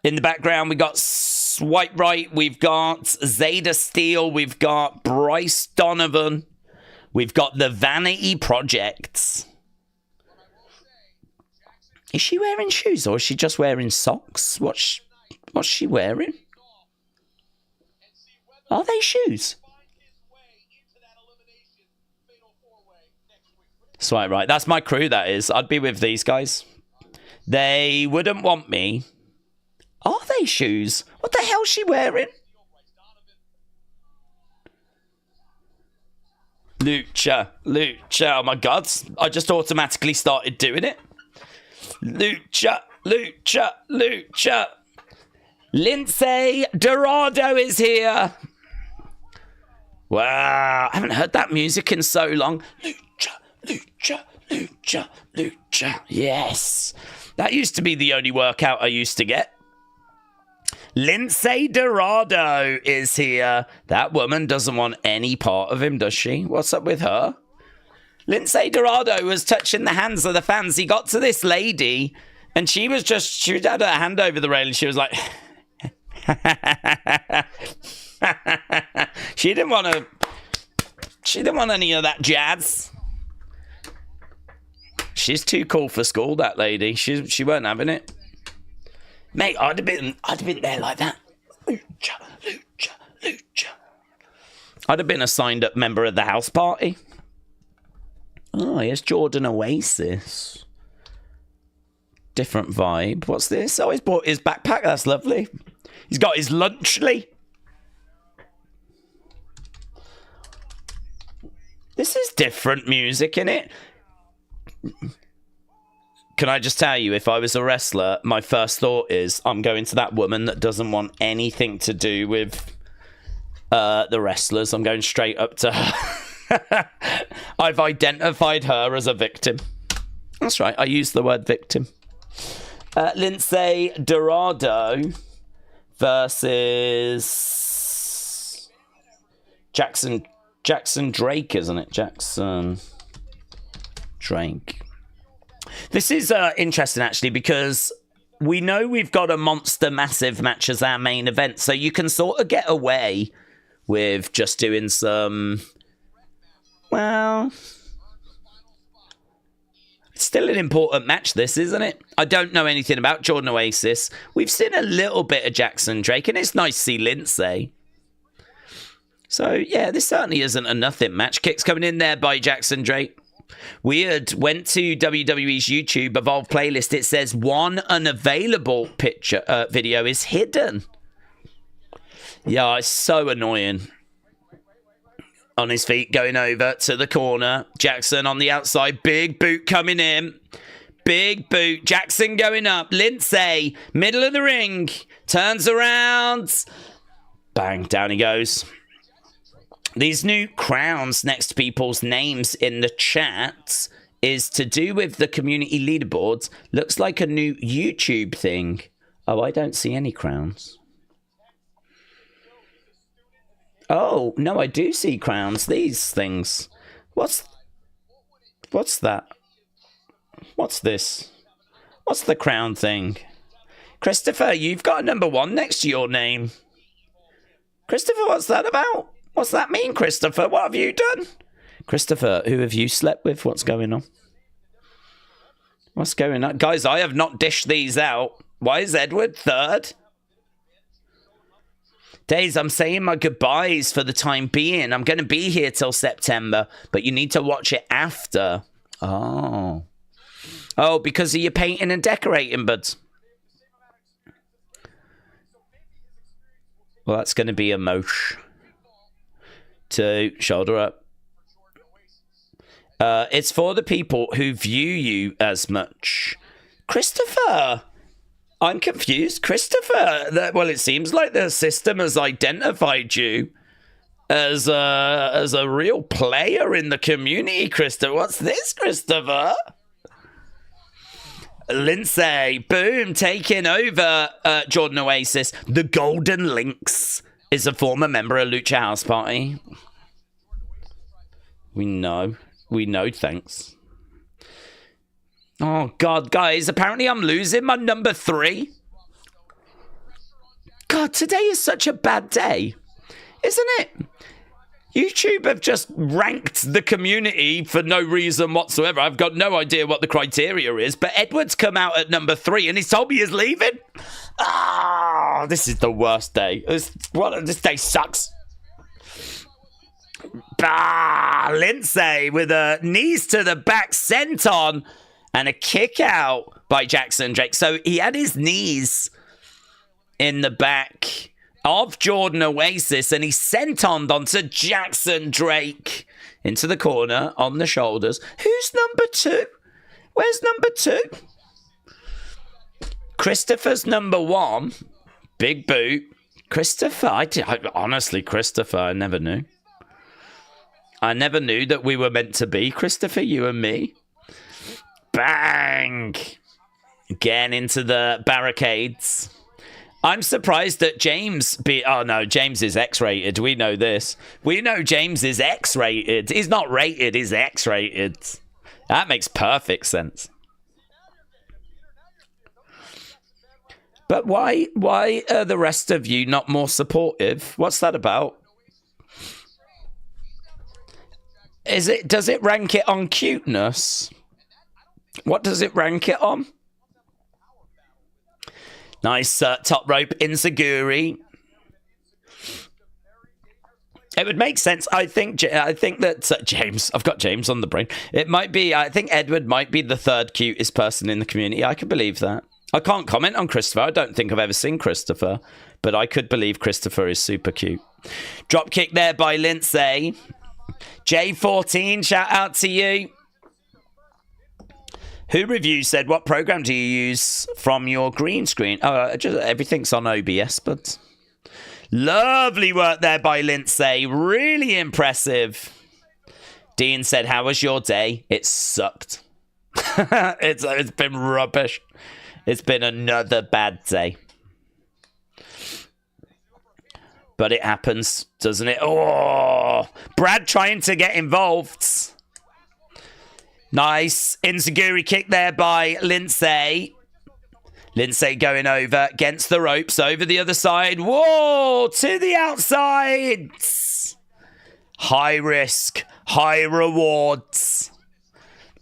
In the background, we got Swipe Right. We've got Zayda Steele. We've got Bryce Donovan. We've got the Vanity Project. Is she wearing shoes or is she just wearing socks? What's she wearing? Are they shoes? Swipe Right. That's my crew, that is. I'd be with these guys. They wouldn't want me. Are they shoes? What the hell is she wearing? Lucha, Lucha. Oh my God, I just automatically started doing it. Lucha, Lucha, Lucha. Lindsay Dorado is here. Wow, I haven't heard that music in so long. Lucha, Lucha, Lucha, Lucha. Yes. That used to be the only workout I used to get. Lindsay Dorado is here. That woman doesn't want any part of him, does she? What's up with her? Lindsay Dorado was touching the hands of the fans. He got to this lady, and she had her hand over the rail, and she was like... She didn't want any of that jazz. She's too cool for school, that lady. She weren't having it. Mate, I'd have been there like that. Lucha, Lucha, Lucha. I'd have been a signed up member of the house party. Oh, here's Jordan Oasis. Different vibe. What's this? Oh, he's bought his backpack. That's lovely. He's got his lunchly. This is different music, innit? Can I just tell you, if I was a wrestler, my first thought is, I'm going to that woman that doesn't want anything to do with the wrestlers. I'm going straight up to her. I've identified her as a victim. That's right, I used the word victim. Lindsay Dorado versus Jackson Drake, isn't it? Jackson Drake. This is interesting, actually, because we know we've got a monster massive match as our main event, so you can sort of get away with just doing some... Well... It's still an important match, this, isn't it? I don't know anything about Jordan Oasis. We've seen a little bit of Jackson Drake, and it's nice to see Lindsay. So, yeah, this certainly isn't a nothing match. Kicks coming in there by Jackson Drake. Weird. Went to WWE's YouTube Evolve playlist. It says one unavailable video is hidden. Yeah, it's so annoying. On his feet, going over to the corner. Jackson on the outside. Big boot coming in. Big boot. Jackson going up. Lindsay, middle of the ring. Turns around. Bang, down he goes. These new crowns next to people's names in the chat is to do with the community leaderboards. Looks like a new YouTube thing. Oh, I don't see any crowns. Oh, no, I do see crowns. These things. What's that? What's this? What's the crown thing? Christopher, you've got a number 1 next to your name. Christopher, what's that about? What's that mean, Christopher? What have you done? Christopher, who have you slept with? What's going on? What's going on? Guys, I have not dished these out. Why is Edward 3rd? Daze, I'm saying my goodbyes for the time being. I'm going to be here till September, but you need to watch it after. Oh. Oh, because of your painting and decorating, buds. Well, that's going to be a mosh. 2, shoulder up. It's for the people who view you as much. Christopher! I'm confused. Christopher, well, it seems like the system has identified you as a real player in the community, Christopher. What's this, Christopher? Lindsay, boom, taking over Jordan Oasis. The Golden Lynx is a former member of Lucha House Party. We know, thanks. Oh, God, guys, apparently I'm losing my number 3. God, today is such a bad day, isn't it? YouTube have just ranked the community for no reason whatsoever. I've got no idea what the criteria is, but Edward's come out at number 3 and he's told me he's leaving. Ah, this is the worst day. This day sucks. Bah, Lindsay with a knees to the back senton and a kick out by Jackson Drake. So he had his knees in the back of Jordan Oasis and he sentoned onto Jackson Drake into the corner on the shoulders. Who's number 2? Where's number 2? Christopher's number 1. Big boot. Christopher, honestly, Christopher, I never knew. I never knew that we were meant to be, Christopher, you and me. Bang! Again into the barricades. I'm surprised that James oh no, James is X-rated. We know this. We know James is X-rated. He's not rated, he's X-rated. That makes perfect sense. But why are the rest of you not more supportive? What's that about? Does it rank it on cuteness? What does it rank it on? Nice top rope enziguri. It would make sense. I think that James. I've got James on the brain. It might be. I think Edward might be the 3rd cutest person in the community. I could believe that. I can't comment on Christopher. I don't think I've ever seen Christopher, but I could believe Christopher is super cute. Drop kick there by Lindsay. J14, shout out to you. Who Review said, what program do you use from your green screen? Oh, just everything's on OBS, but lovely work there by Lindsay. Really impressive. Dean said, how was your day? It sucked. It's been rubbish. It's been another bad day. But it happens, doesn't it? Oh, Brad trying to get involved. Nice. Enziguri kick there by Lindsay. Lindsay going over against the ropes, over the other side. Whoa, to the outside. High risk, high rewards.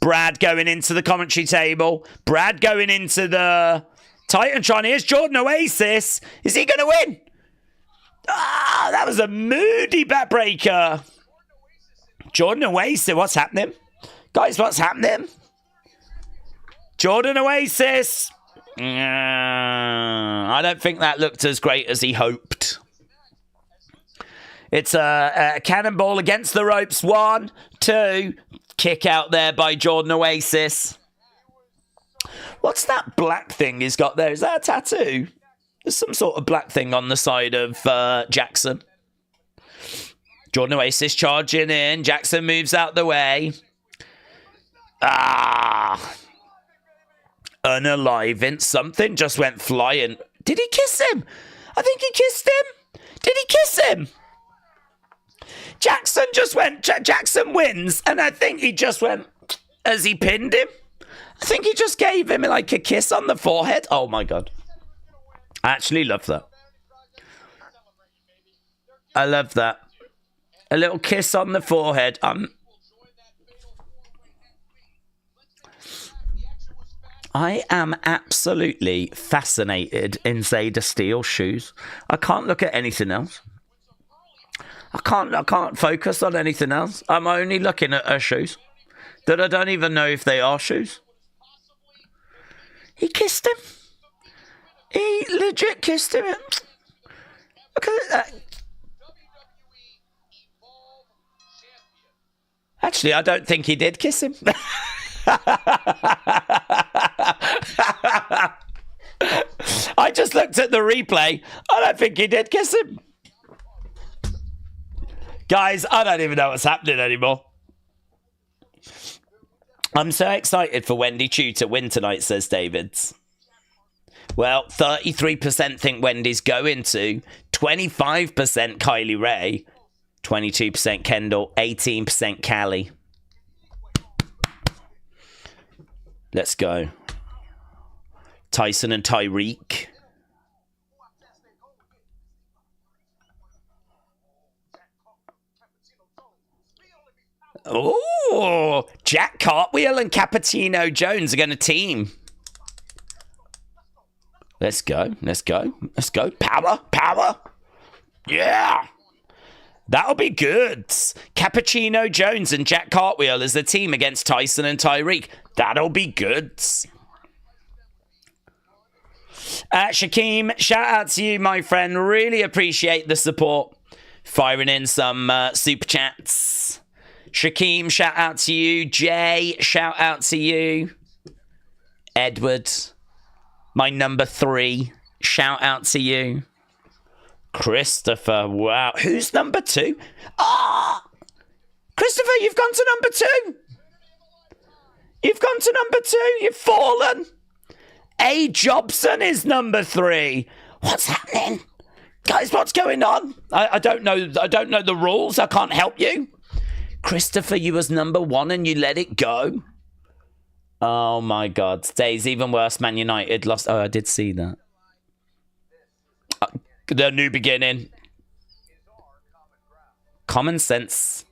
Brad going into the commentary table. Brad going into the Titantron. Here's Jordan Oasis. Is he going to win? Ah, that was a moody backbreaker. Jordan Oasis, what's happening? Guys, what's happening? Jordan Oasis. I don't think that looked as great as he hoped. It's a cannonball against the ropes. 1, 2. Kick out there by Jordan Oasis. What's that black thing he's got there? Is that a tattoo? There's some sort of black thing on the side of Jackson. Jordan Oasis charging in. Jackson moves out the way. Unaliving. Something just went flying. Did he kiss him? I think he kissed him. Did he kiss him? Jackson just went. Jackson wins, and I think he just went as he pinned him. I think he just gave him like a kiss on the forehead. Oh my god. I actually love that. I love that. A little kiss on the forehead. I am absolutely fascinated in Zayda Steele's shoes. I can't look at anything else. I can't focus on anything else. I'm only looking at her shoes. That I don't even know if they are shoes. He kissed him. He legit kissed him. Look at that. Actually, I don't think he did kiss him. I just looked at the replay. I don't think he did kiss him. Guys, I don't even know what's happening anymore. I'm so excited for Wendy Choo to win tonight, says David. Well, 33% think Wendy's going to, 25% Kylie Ray, 22% Kendal, 18% Kylie. Let's go. Tyson and Tyreek. Oh, Jack Cartwheel and Cappuccino Jones are going to team. Let's go. Let's go. Let's go. Power. Power. Yeah. That'll be good. Cappuccino Jones and Jack Cartwheel as the team against Tyson and Tyreek. That'll be good. Shakeem, shout out to you, my friend. Really appreciate the support. Firing in some super chats. Shakeem, shout out to you. Jay, shout out to you. Edward, my number 3, shout out to you. Christopher, wow. Who's number 2? Ah! Christopher, you've gone to number 2. You've gone to number 2. You've fallen. A. Jobson is number 3. What's happening? Guys, what's going on? I don't know. I don't know the rules. I can't help you. Christopher, you was number 1 and you let it go. Oh, my God. Daze, even worse. Man United lost. Oh, I did see that. The new beginning. Common sense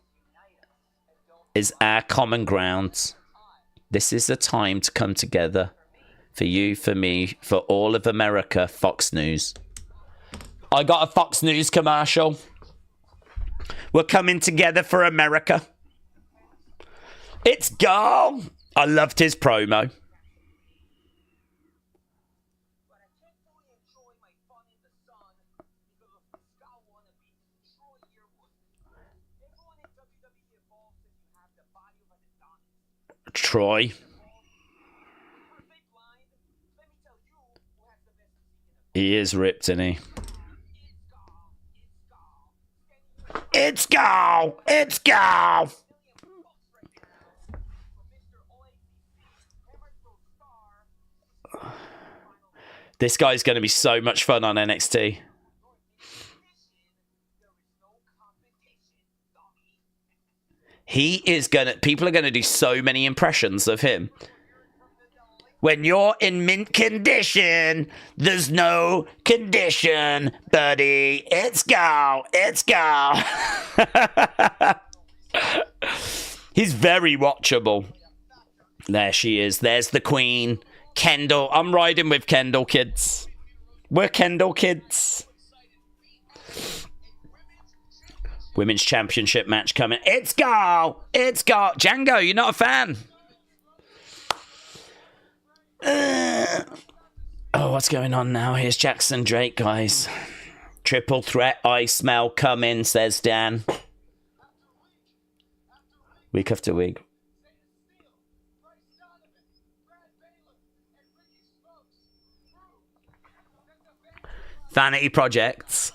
is our common ground. This is the time to come together. For you, for me, for all of America. Fox News. I got a Fox News commercial. We're coming together for America. It's go. I loved his promo. Troy. He is ripped, isn't he? It's go! It's go! This guy's going to be so much fun on NXT. He is going to... People are going to do so many impressions of him. When you're in mint condition, there's no condition, buddy. It's go. It's go. He's very watchable. There she is. There's the queen. Kendal. I'm riding with Kendal, kids. We're Kendal, kids. Women's Championship match coming. It's go. It's go. Django, you're not a fan. Oh, what's going on now? Here's Jackson Drake, guys. Triple threat I smell coming, says Dan. Week after week. Vanity Projects.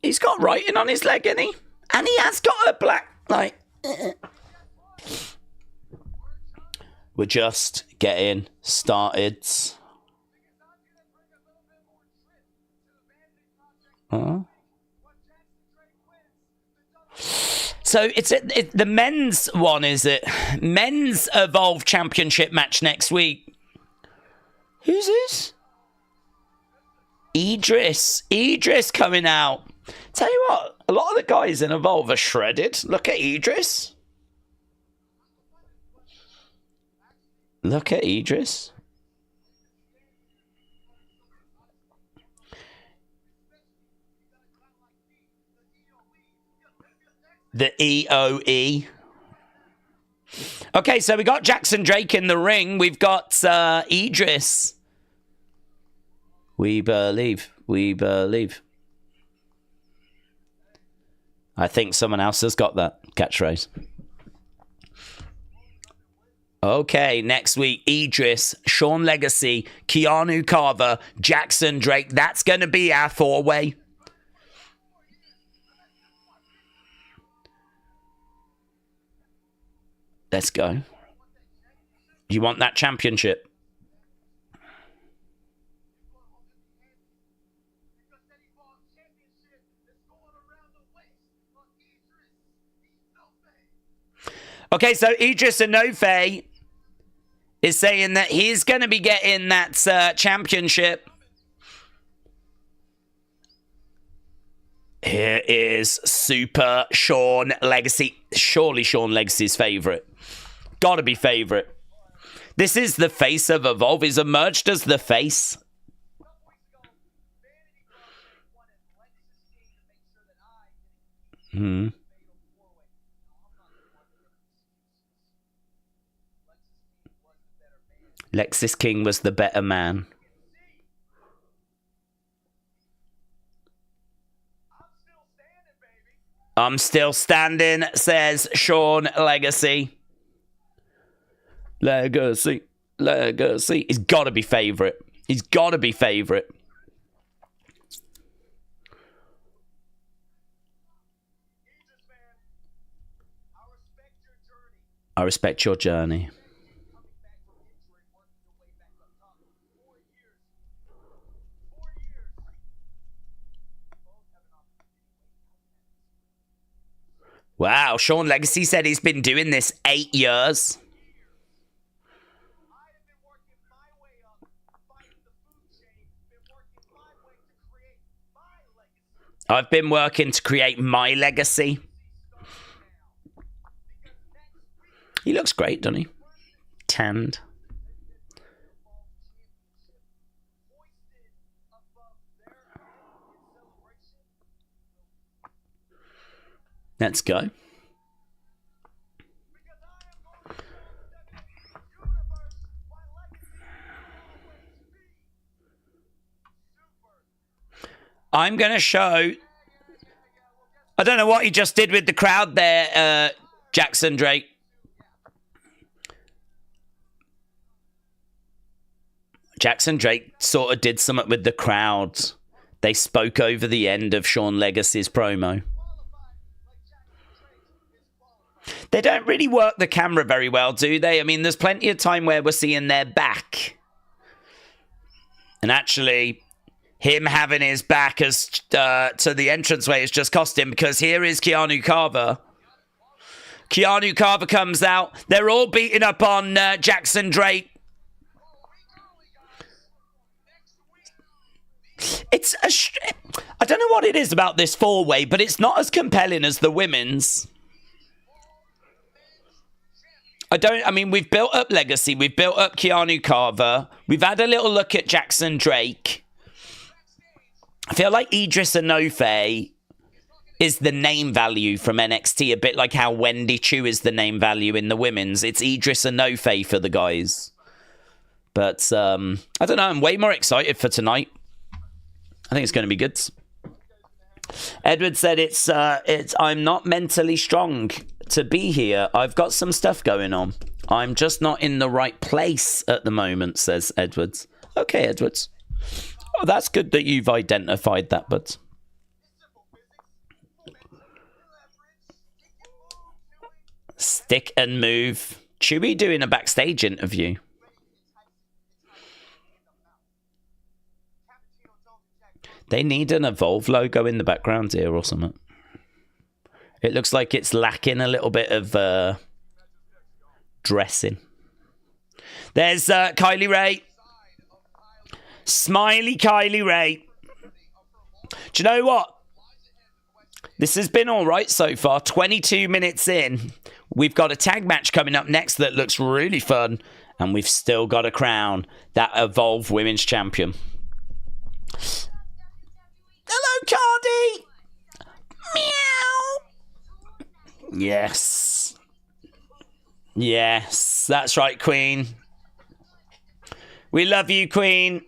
He's got writing on his leg, hasn't he? And he has got a black, like... We're just getting started. So it's the men's one, is it? Men's Evolve Championship match next week. Who's this? Idris coming out. Tell you what, a lot of the guys in Evolve are shredded. Look at Idris. Look at Idris. The EOE. Okay, so we got Jackson Drake in the ring. We've got Idris. We believe. We believe. I think someone else has got that catchphrase. Okay, next week, Idris, Sean Legacy, Keanu Carver, Jackson Drake. That's going to be our 4-way. Let's go. You want that championship? Okay, so Idris Enofe is saying that he's going to be getting that championship. Here is Super Sean Legacy. Surely Sean Legacy's favourite. Gotta be favourite. This is the face of Evolve. He's emerged as the face. Lexis King was the better man. I'm still standing, says Sean Legacy. Legacy. He's got to be favourite. He's got to be favourite. I respect your journey. Wow, Sean Legacy said he's been doing this 8 years. I've been working to create my legacy. He looks great, doesn't he? Tanned. Let's go. I'm going to show... I don't know what he just did with the crowd there, Jackson Drake. Jackson Drake sort of did something with the crowd. They spoke over the end of Sean Legacy's promo. They don't really work the camera very well, do they? I mean, there's plenty of time where we're seeing their back. And actually, him having his back as to the entranceway has just cost him, because here is Keanu Carver. Keanu Carver comes out. They're all beating up on Jackson Drake. I don't know what it is about this four-way, but it's not as compelling as the women's. I mean, we've built up Legacy. We've built up Keanu Carver. We've had a little look at Jackson Drake. I feel like Idris Enofe is the name value from NXT, a bit like how Wendy Choo is the name value in the women's. It's Idris Enofe for the guys. But, I don't know. I'm way more excited for tonight. I think it's going to be good. Edward said it's I'm not mentally strong to be here. I've got some stuff going on. I'm just not in the right place at the moment, says Edwards. Okay, Edwards. Oh, that's good that you've identified that, bud. Stick and move. Chewy doing a backstage interview. They need an Evolve logo in the background here or something. It looks like it's lacking a little bit of dressing. There's Kylie Ray. Smiley Kylie Ray. Do you know what? This has been all right so far. 22 minutes in. We've got a tag match coming up next that looks really fun. And we've still got to crown that Evolve Women's Champion. Hello, Cardi! Meow! Yes. Yes, that's right, Queen. We love you, Queen.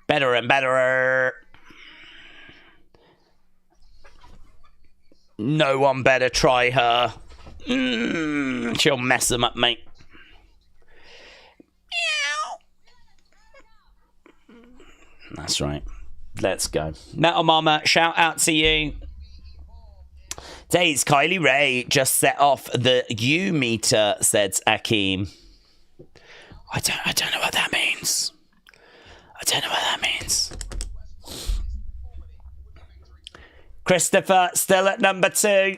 Better and better. No one better try her. She'll mess them up, mate. That's right. Let's go. Metal Mama, shout out to you. Daze, Kylie Ray just set off the U meter, said Akeem. I don't know what that means. I don't know what that means. Christopher, still at number 2.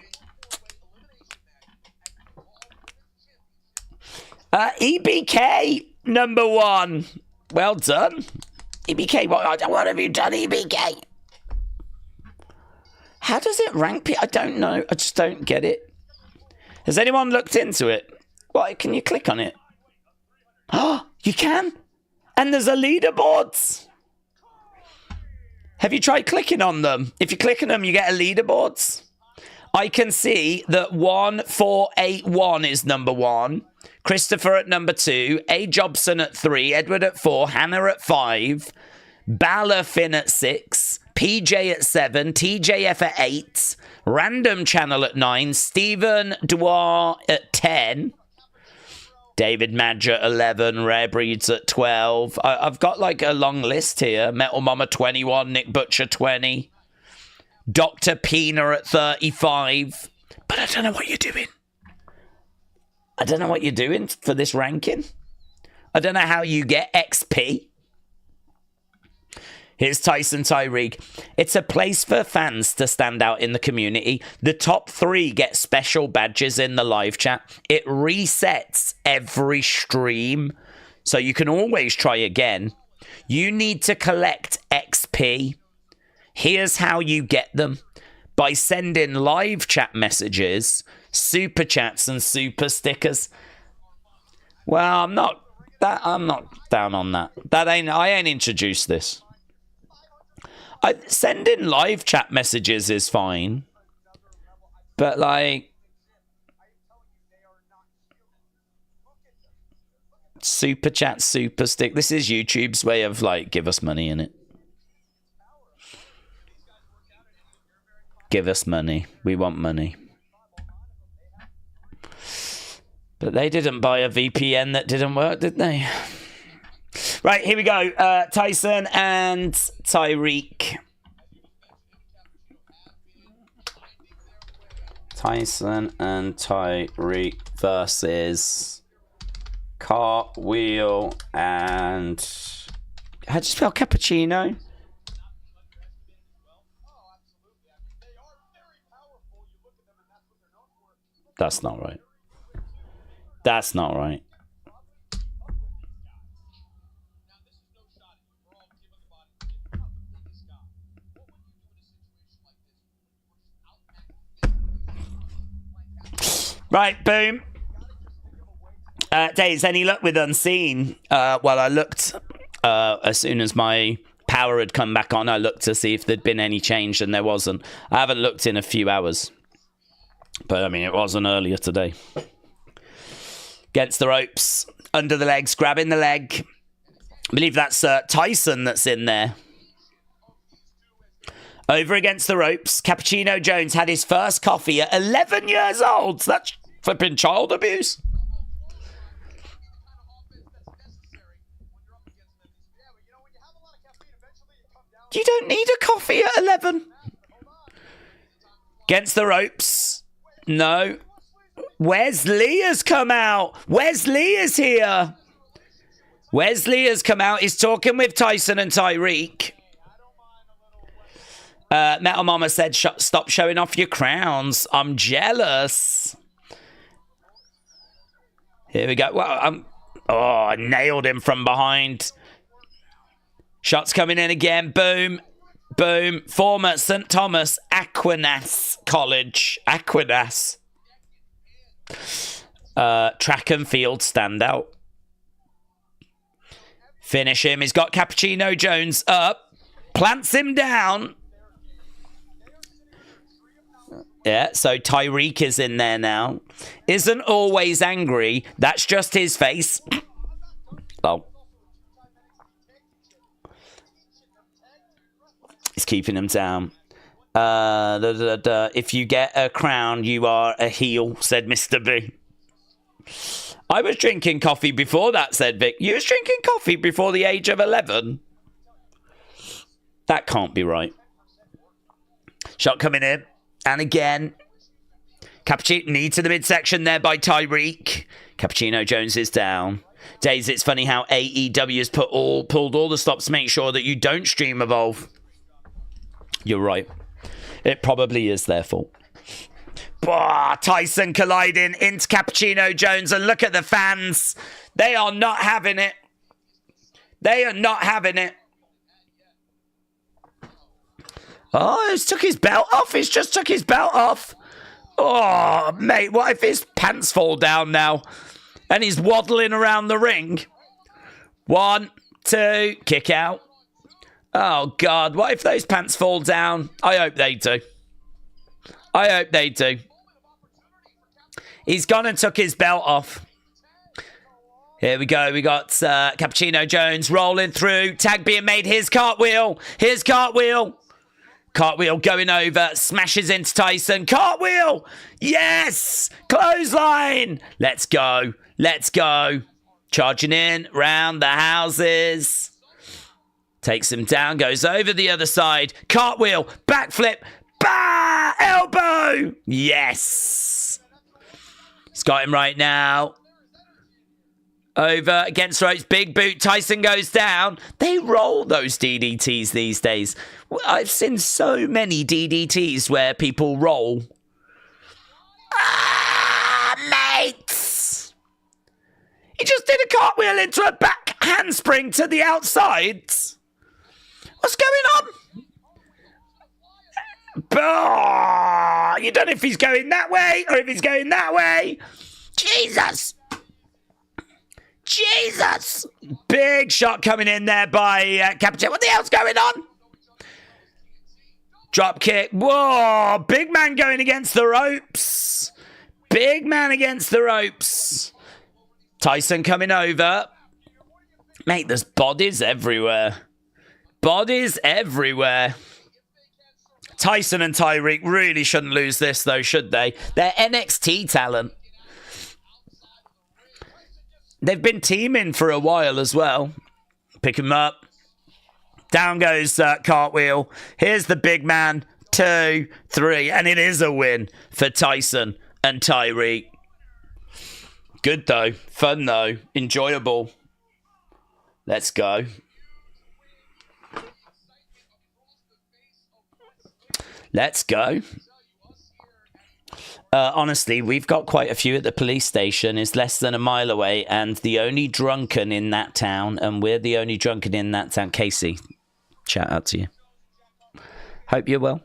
EBK, number 1. Well done. EBK, what have you done, EBK? How does it rank? I don't know. I just don't get it. Has anyone looked into it? What, can you click on it? Oh, you can? And there's a leaderboards. Have you tried clicking on them? If you click on them, you get a leaderboards. I can see that 1481 is number 1. Christopher at number 2, A. Jobson at 3, Edward at 4, Hannah at 5, Balor Finn at 6, PJ at 7, TJF at 8, Random Channel at 9, Stephen Dwar at 10, David Madger at 11, Rare Breeds at 12. I've got like a long list here. Metal Mama 21, Nick Butcher 20, Dr. Pina at 35. But I don't know what you're doing. I don't know what you're doing for this ranking. I don't know how you get XP. Here's Tyson Tyreek. It's a place for fans to stand out in the community. The top 3 get special badges in the live chat. It resets every stream, so you can always try again. You need to collect XP. Here's how you get them. By sending live chat messages, super chats, and super stickers. Well, I'm not down on that. I ain't introduced this. Sending live chat messages is fine, but like super chat, super stick. This is YouTube's way of like give us money in it. Give us money. We want money. But they didn't buy a VPN that didn't work, did they? Right, here we go. Tyson and Tyreek. Tyson and Tyreek versus Cartwheel and... How'd you spell cappuccino? That's not right. That's not right. Right, boom. Daze, any luck with Unseen? Well, I looked as soon as my power had come back on. I looked to see if there'd been any change, and there wasn't. I haven't looked in a few hours. But, I mean, it wasn't earlier today. Against the ropes. Under the legs. Grabbing the leg. I believe that's Tyson that's in there. Over against the ropes. Cappuccino Jones had his first coffee at 11 years old. That's flipping child abuse. You don't need a coffee at 11. Against the ropes. No. Wesley has come out. Wesley is here. Wesley has come out. He's talking with Tyson and Tyreek. Metal Mama said, stop showing off your crowns. I'm jealous. Here we go. Well, I nailed him from behind. Shots coming in again. Boom. Boom. Former St. Thomas Aquinas College. Aquinas. Track and field standout. Finish him. He's got Cappuccino Jones up. Plants him down. Yeah, so Tyreek is in there now. Isn't always angry. That's just his face. Oh. He's keeping him down. If you get a crown, you are a heel, said Mr. B. I was drinking coffee before that, said Vic. You was drinking coffee before the age of 11? That can't be right. Shot coming in. And again. Cappuccino knee to the midsection there by Tyreek. Cappuccino Jones is down. Daze, it's funny how AEW has pulled all the stops to make sure that you don't stream Evolve. You're right. It probably is their fault. Tyson colliding into Cappuccino Jones, and look at the fans. They are not having it. They are not having it. Oh, he's took his belt off. He's just took his belt off. Oh, mate, what if his pants fall down now? And he's waddling around the ring. 1, 2, kick out. Oh, God, what if those pants fall down? I hope they do. I hope they do. He's gone and took his belt off. Here we go. We got Cappuccino Jones rolling through. Tag being made. Here's cartwheel. Here's cartwheel. Cartwheel going over, smashes into Tyson. Cartwheel! Yes! Clothesline! Let's go. Let's go. Charging in, round the houses. Takes him down, goes over the other side. Cartwheel, backflip, bah! Elbow! Yes! He's got him right now. Over against ropes, big boot. Tyson goes down. They roll those DDTs these days. I've seen so many DDTs where people roll. Mates! He just did a cartwheel into a back handspring to the outside. What's going on? You don't know if he's going that way or if he's going that way. Jesus! Jesus! Big shot coming in there by Captain. What the hell's going on? Drop kick. Whoa! Big man going against the ropes. Big man against the ropes. Tyson coming over. Mate, there's bodies everywhere. Bodies everywhere. Tyson and Tyreek really shouldn't lose this, though, should they? They're NXT talent. They've been teaming for a while as well. Pick him up. Down goes Cartwheel. Here's the big man. 2, 3. And it is a win for Tyson and Tyreek. Good, though. Fun, though. Enjoyable. Let's go. Let's go. Honestly, we've got quite a few at the police station. It's less than a mile away, and the only drunken in that town, and we're the only drunken in that town. Casey, shout out to you. Hope you're well.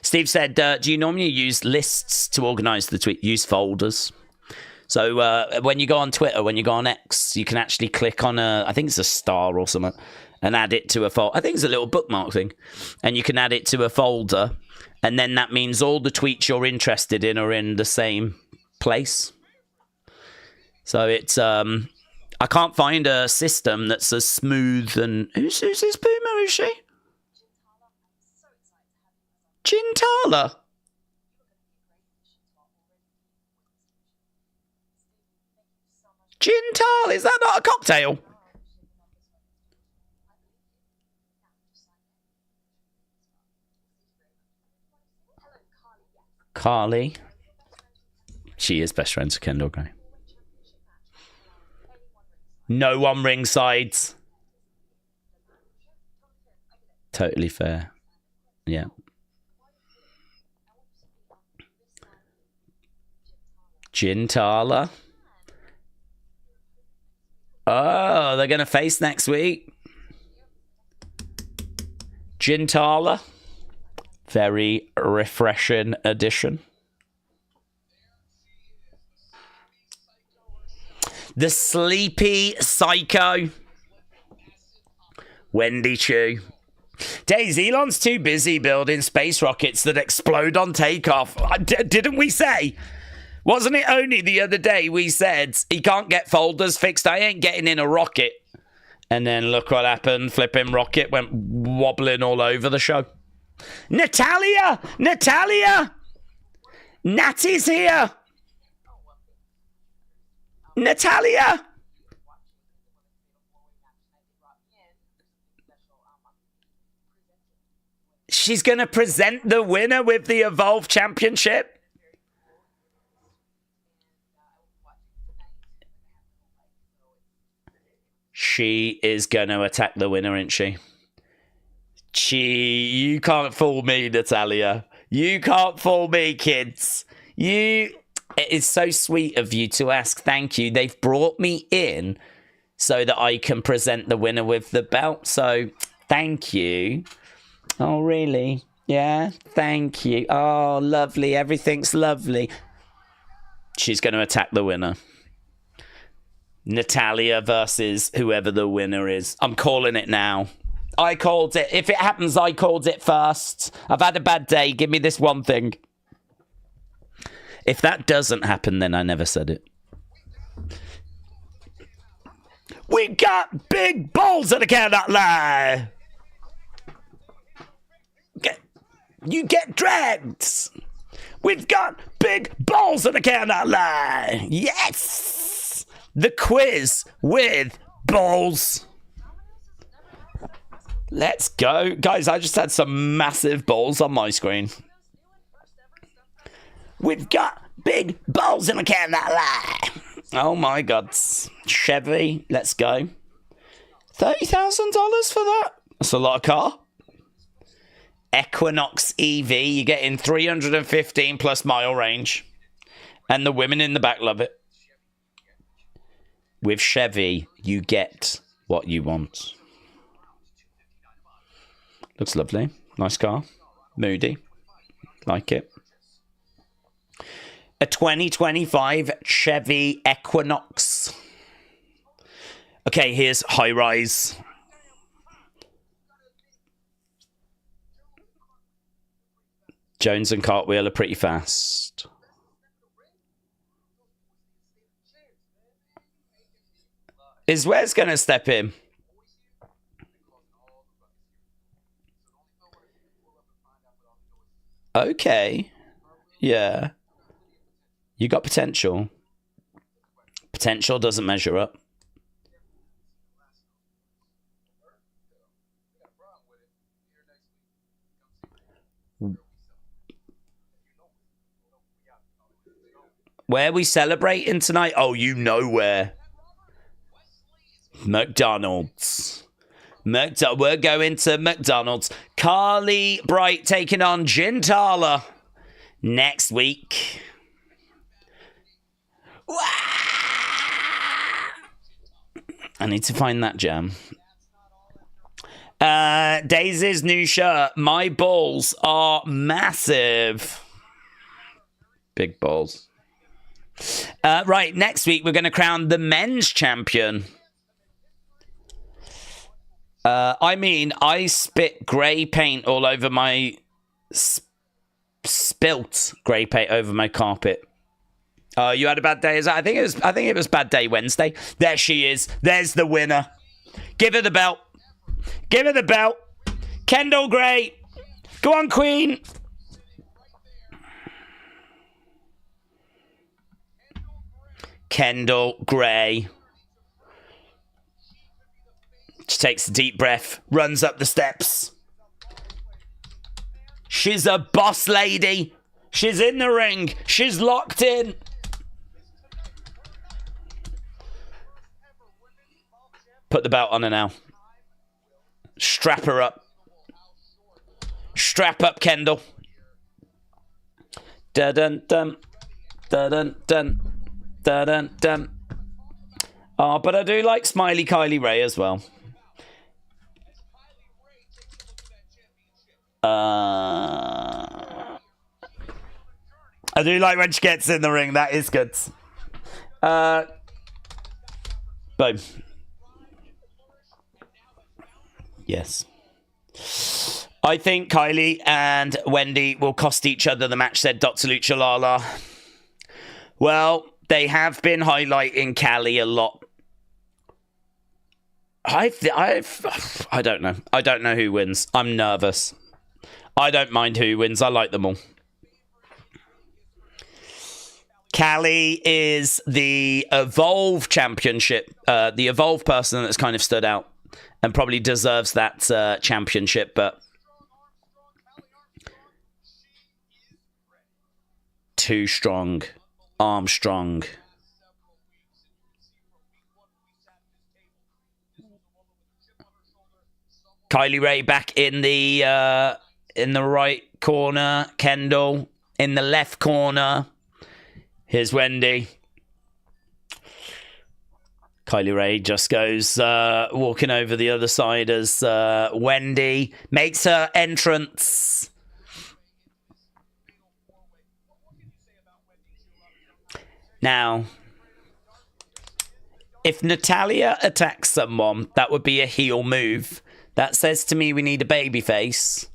Steve said, do you normally use lists to organise the tweet? Use folders. So when you go on Twitter, when you go on X, you can actually click on I think it's a star or something, and add it to a folder. I think it's a little bookmark thing. And you can add it to a folder. And then that means all the tweets you're interested in are in the same place. So it's, I can't find a system that's as smooth and... Who's this Puma, who's she? Chintala. Chintal, is that not a cocktail? Kylie. She is best friends with Kendal Gray. No one ringsides. Totally fair. Yeah. Gintala. Oh, they're going to face next week. Gintala. Very refreshing addition. The Sleepy Psycho. Wendy Choo. Daze, Elon's too busy building space rockets that explode on takeoff. Didn't we say? Wasn't it only the other day we said he can't get folders fixed? I ain't getting in a rocket. And then look what happened. Flipping rocket went wobbling all over the show. Natalia! Natalia! Natty's here! Natalia! She's going to present the winner with the Evolve Championship? She is going to attack the winner, isn't she? You can't fool me, Natalia. You can't fool me, kids. It is so sweet of you to ask. Thank you. They've brought me in so that I can present the winner with the belt. So, thank you. Oh, really? Yeah? Thank you. Oh, lovely. Everything's lovely. She's going to attack the winner. Natalia versus whoever the winner is. I'm calling it now. I called it. If it happens, I called it first. I've had a bad day. Give me this one thing. If that doesn't happen, then I never said it. We got big balls in the can that lie. you get dragged. We've got big balls in the cannot lie. Yes! The quiz with balls. Let's go. Guys, I just had some massive balls on my screen. We've got big balls in the cannot lie. Oh my God. Chevy, let's go. $30,000 for that? That's a lot of car. Equinox EV, you're getting 315 plus mile range. And the women in the back love it. With Chevy, you get what you want. Looks lovely. Nice car. Moody. Like it. A 2025 Chevy Equinox. Okay, here's high rise. Jones and Cartwheel are pretty fast. Is Wes going to step in? Okay. Yeah. You got potential. Potential doesn't measure up. Where are we celebrating tonight? Oh, you know where. McDonald's. We're going to McDonald's. Carly Bright taking on Gintala next week. I need to find that jam. Daisy's new shirt. My balls are massive. Big balls. Right, next week we're going to crown the men's champion. I mean, I spit grey paint all over my... Spilt grey paint over my carpet. You had a bad day? Is that? I think it was bad day Wednesday. There she is. There's the winner. Give her the belt. Give her the belt. Kendal Gray. Go on, Queen. Kendal Gray. She takes a deep breath, runs up the steps. She's a boss lady. She's in the ring. She's locked in. Put the belt on her now. Strap her up. Strap up, Kendal. Dun-dun-dun. Dun-dun-dun. Dun-dun-dun. Oh, but I do like Smiley Kylie Ray as well. I do like when she gets in the ring. That is good. Boom. Yes. I think Kylie and Wendy will cost each other the match, said Dr. Lucha Lala. Well, they have been highlighting Kylie a lot. I don't know. I don't know who wins. I'm nervous. I don't mind who wins. I like them all. Kylie is the Evolve championship, the Evolve person that's kind of stood out and probably deserves that championship, but too strong. Armstrong. Kylie Ray back in the right corner. Kendal in the left corner. Here's Wendy. Kylie Ray just goes walking over the other side as Wendy makes her entrance. Now, if Natalya attacks someone, that would be a heel move. That says to me we need a babyface.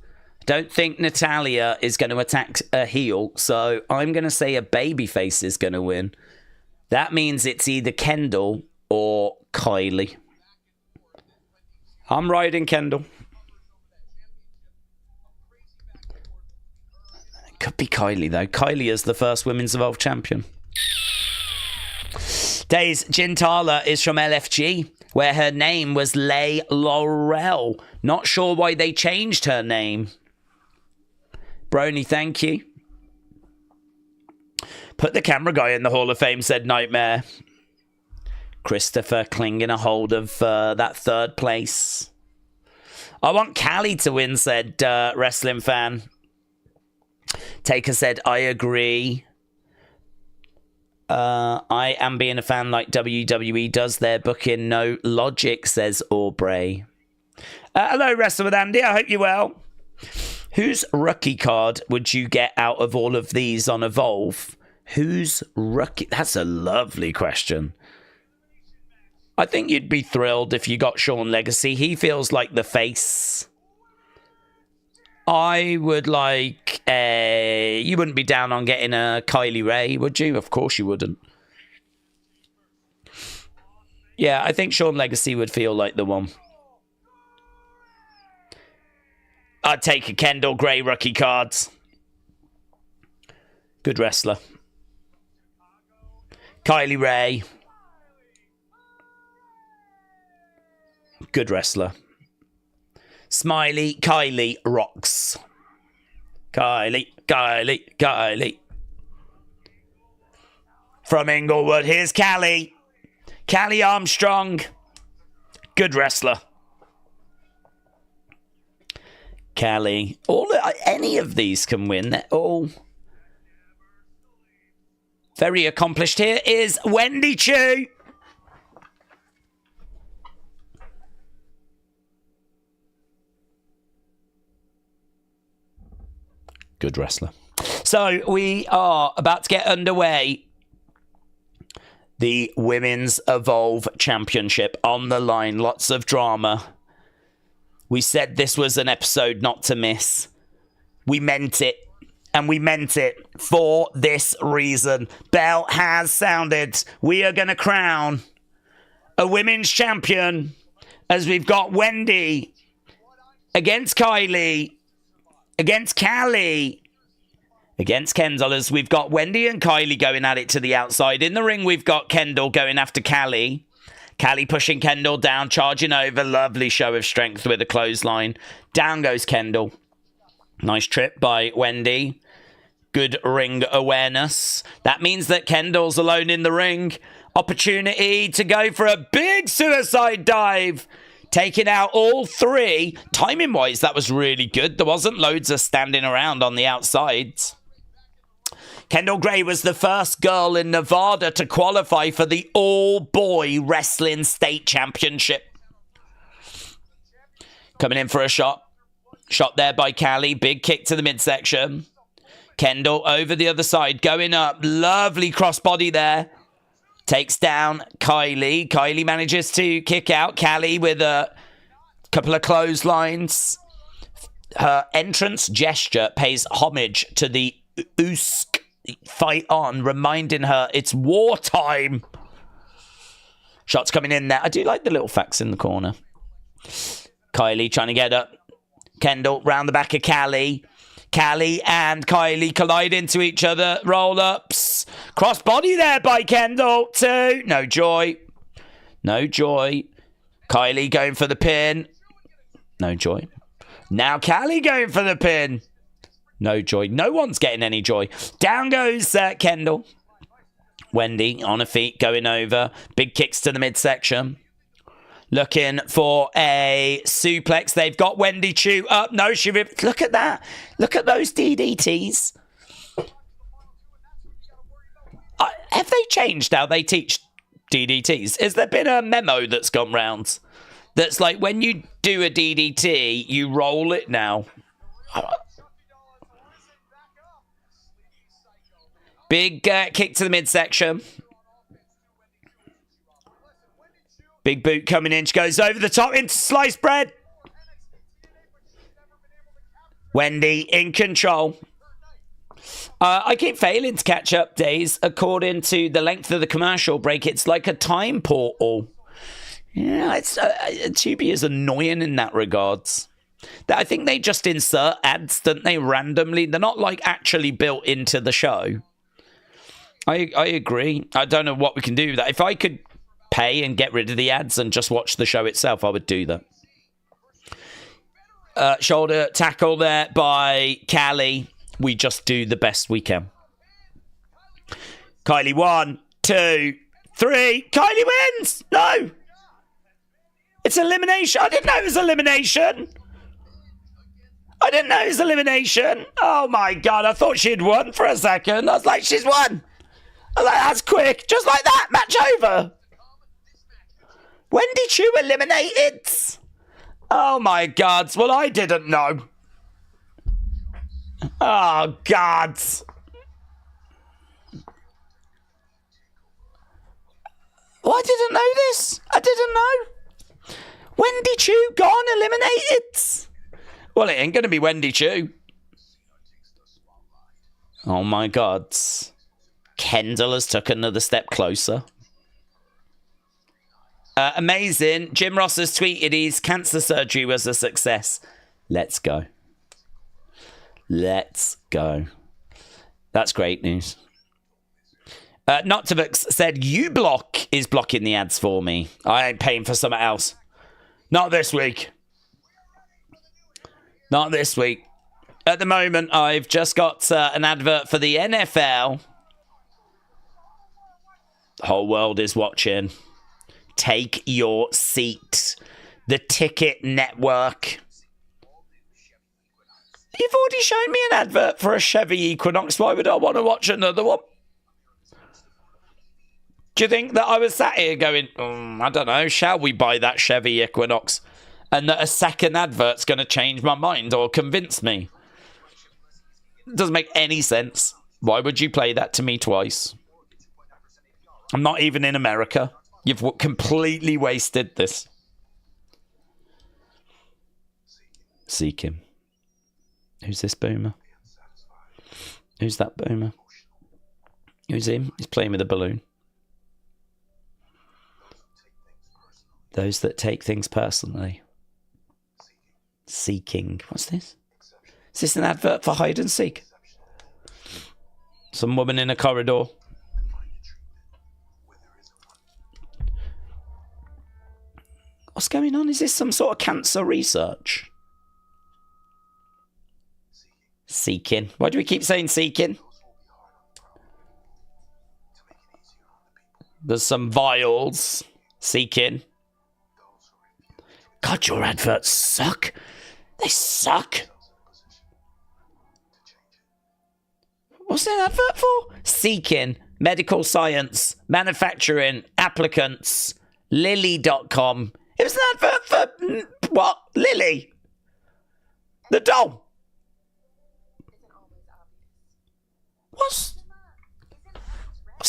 Don't think Natalya is going to attack a heel, so I'm going to say a babyface is going to win. That means it's either Kendal or Kylie. I'm riding Kendal. Could be Kylie, though. Kylie is the first Women's Evolve champion. Daze, Jintala is from LFG, where her name was Leigh Laurel. Not sure why they changed her name. Brony, thank you. Put the camera guy in the Hall of Fame, said Nightmare. Christopher clinging a hold of that third place. I want Kylie to win, said Wrestling Fan. Taker said, I agree. I am being a fan like WWE does their booking. No logic, says Aubrey. Hello, Wrestle with Andy. I hope you're well. Whose rookie card would you get out of all of these on Evolve? Whose rookie? That's a lovely question. I think you'd be thrilled if you got Sean Legacy. He feels like the face. I would like you wouldn't be down on getting a Kylie Ray, would you? Of course you wouldn't. Yeah, I think Sean Legacy would feel like the one. I'd take a Kendal Gray rookie cards. Good wrestler. Kylie Ray. Good wrestler. Smiley, Kylie rocks. Kylie. From Inglewood, here's Kylie. Kylie Armstrong. Good wrestler. Kylie. Any of these can win. They're all very accomplished. Here is Wendy Choo. Good wrestler. So we are about to get underway. The Women's Evolve Championship on the line. Lots of drama. We said this was an episode not to miss. We meant it. And we meant it for this reason. Bell has sounded. We are going to crown a women's champion as we've got Wendy against Kylie. Against Kylie. Against Kendal, as we've got Wendy and Kylie going at it to the outside. In the ring, we've got Kendal going after Kylie. Kylie pushing Kendal down, charging over. Lovely show of strength with a clothesline. Down goes Kendal. Nice trip by Wendy. Good ring awareness. That means that Kendal's alone in the ring. Opportunity to go for a big suicide dive. Taking out all three. Timing-wise, that was really good. There wasn't loads of standing around on the outside. Kendal Gray was the first girl in Nevada to qualify for the all-boy wrestling state championship. Coming in for a shot. Shot there by Kylie. Big kick to the midsection. Kendal over the other side. Going up. Lovely crossbody there. Takes down Kylie. Kylie manages to kick out Kylie with a couple of clotheslines. Her entrance gesture pays homage to the Usk fight on, reminding her it's wartime. Shots coming in there. I do like the little facts in the corner. Kylie trying to get up. Kendal round the back of Kylie. Kylie and Kylie collide into each other. Roll-ups. Cross-body there by Kendal. Two. No joy. No joy. Kylie going for the pin. No joy. Now Kylie going for the pin. No joy. No one's getting any joy. Down goes Kendal. Wendy on her feet going over. Big kicks to the midsection. Looking for a suplex. They've got Wendy Choo up. No, look at that. Look at those DDTs. Have they changed how they teach DDTs? Has there been a memo that's gone round that's like when you do a DDT, you roll it now? Big kick to the midsection. Big boot coming in. She goes over the top into sliced bread. Wendy in control. I keep failing to catch up, Daze. According to the length of the commercial break, it's like a time portal. Yeah, it's Tubi is annoying in that regards. I think they just insert ads, don't they, randomly? They're not, like, actually built into the show. I agree. I don't know what we can do with that. If I could pay and get rid of the ads and just watch the show itself, I would do that. Shoulder tackle there by Kylie. We just do the best we can. Kylie, 1, 2, 3. Kylie wins! No! It's elimination. I didn't know it was elimination. Oh my God, I thought she'd won for a second. I was like, she's won. I was like, that's quick. Just like that, match over. Wendy Choo eliminated. Oh my God. Well, I didn't know. Oh God. Well, I didn't know this. I didn't know. Wendy Choo gone, eliminated. Well, it ain't going to be Wendy Choo. Oh my God. Kendal has took another step closer. Amazing. Jim Ross has tweeted his cancer surgery was a success. Let's go. Let's go. That's great news. Noctivux said, uBlock is blocking the ads for me. I ain't paying for something else. Not this week. Not this week. At the moment, I've just got an advert for the NFL. The whole world is watching. Take your seat. The Ticket Network. You've already shown me an advert for a Chevy Equinox. Why would I want to watch another one? Do you think that I was sat here going, I don't know, shall we buy that Chevy Equinox? And that a second advert's going to change my mind or convince me? It doesn't make any sense. Why would you play that to me twice? I'm not even in America. You've completely wasted this. Seek him. Who's this boomer? Who's that boomer? Who's him? He's playing with a balloon. Those that take things personally. Seeking. What's this? Is this an advert for hide and seek? Some woman in a corridor. What's going on? Is this some sort of cancer research? Seeking. Why do we keep saying seeking? There's some vials. Seeking. God, your adverts suck. They suck. What's an advert for? Seeking. Medical science. Manufacturing. Applicants. Lily.com. It was an advert for... What? Lily? The doll. What's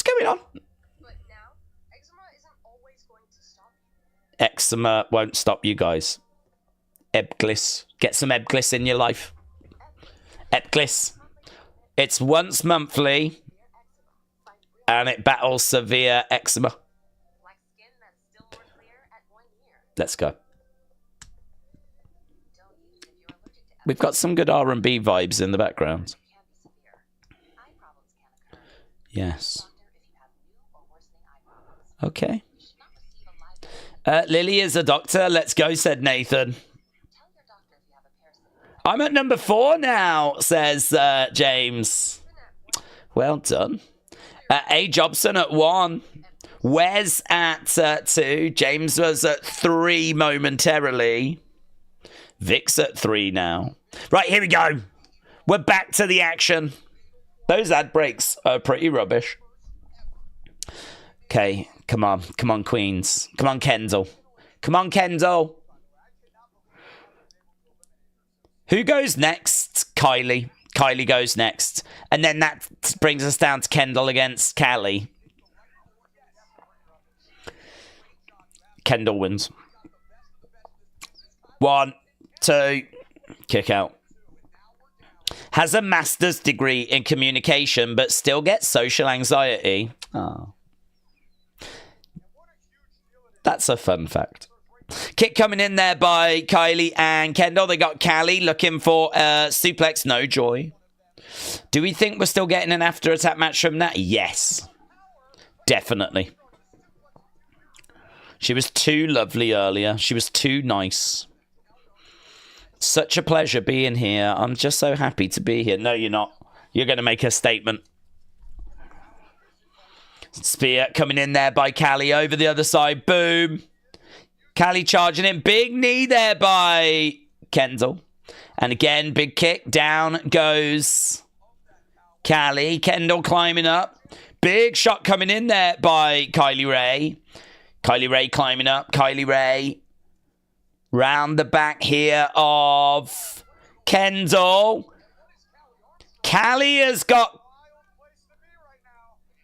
going on? Eczema won't stop you guys. Ebglis. Get some Ebglis in your life. Ebglis. It's once monthly. And it battles severe eczema. Let's go. We've got some good R&B vibes in the background. Yes. Okay. Lily is a doctor. Let's go, said Nathan. I'm at number 4 now, says James. Well done. A. Jobson at 1. Wes at 2. James was at 3 momentarily. Vic's at 3 now. Right, here we go. We're back to the action. Those ad breaks are pretty rubbish. Okay, come on. Come on, Queens. Come on, Kendal. Come on, Kendal. Who goes next? Kylie. Kylie goes next. And then that brings us down to Kendal against Kylie. Kendal wins. 1, 2, kick out. Has a master's degree in communication, but still gets social anxiety. Oh. That's a fun fact. Kick coming in there by Kylie and Kendal. They got Kylie looking for suplex. No joy. Do we think we're still getting an after attack match from that? Yes. Definitely. She was too lovely earlier. She was too nice. Such a pleasure being here. I'm just so happy to be here. No, you're not. You're going to make a statement. Spear coming in there by Kylie over the other side. Boom. Kylie charging in. Big knee there by Kendal. And again, big kick. Down goes Kylie. Kendal climbing up. Big shot coming in there by Kylie Ray. Kylie Ray climbing up. Kylie Ray. Round the back here of Kendal. Kylie has got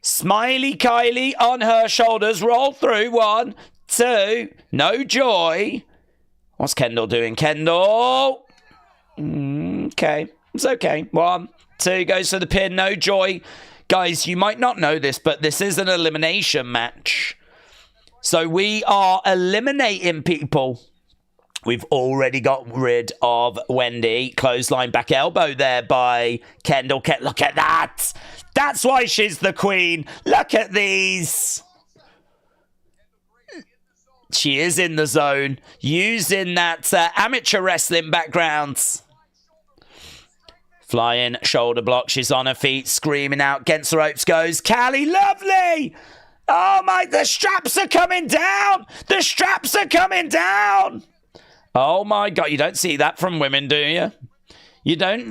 Smiley Kylie on her shoulders. Roll through. 1, 2. No joy. What's Kendal doing? Kendal. Okay. It's okay. 1, 2. Goes for the pin. No joy. Guys, you might not know this, but this is an elimination match. So we are eliminating people. We've already got rid of Wendy. Clothesline back elbow there by Kendal. Look at that. That's why she's the queen. Look at these. She is in the zone. Using that amateur wrestling background. Flying shoulder block. She's on her feet. Screaming out. Against the ropes goes Kylie. Lovely. Oh my. The straps are coming down. The straps are coming down. Oh my God, you don't see that from women, do you? You don't.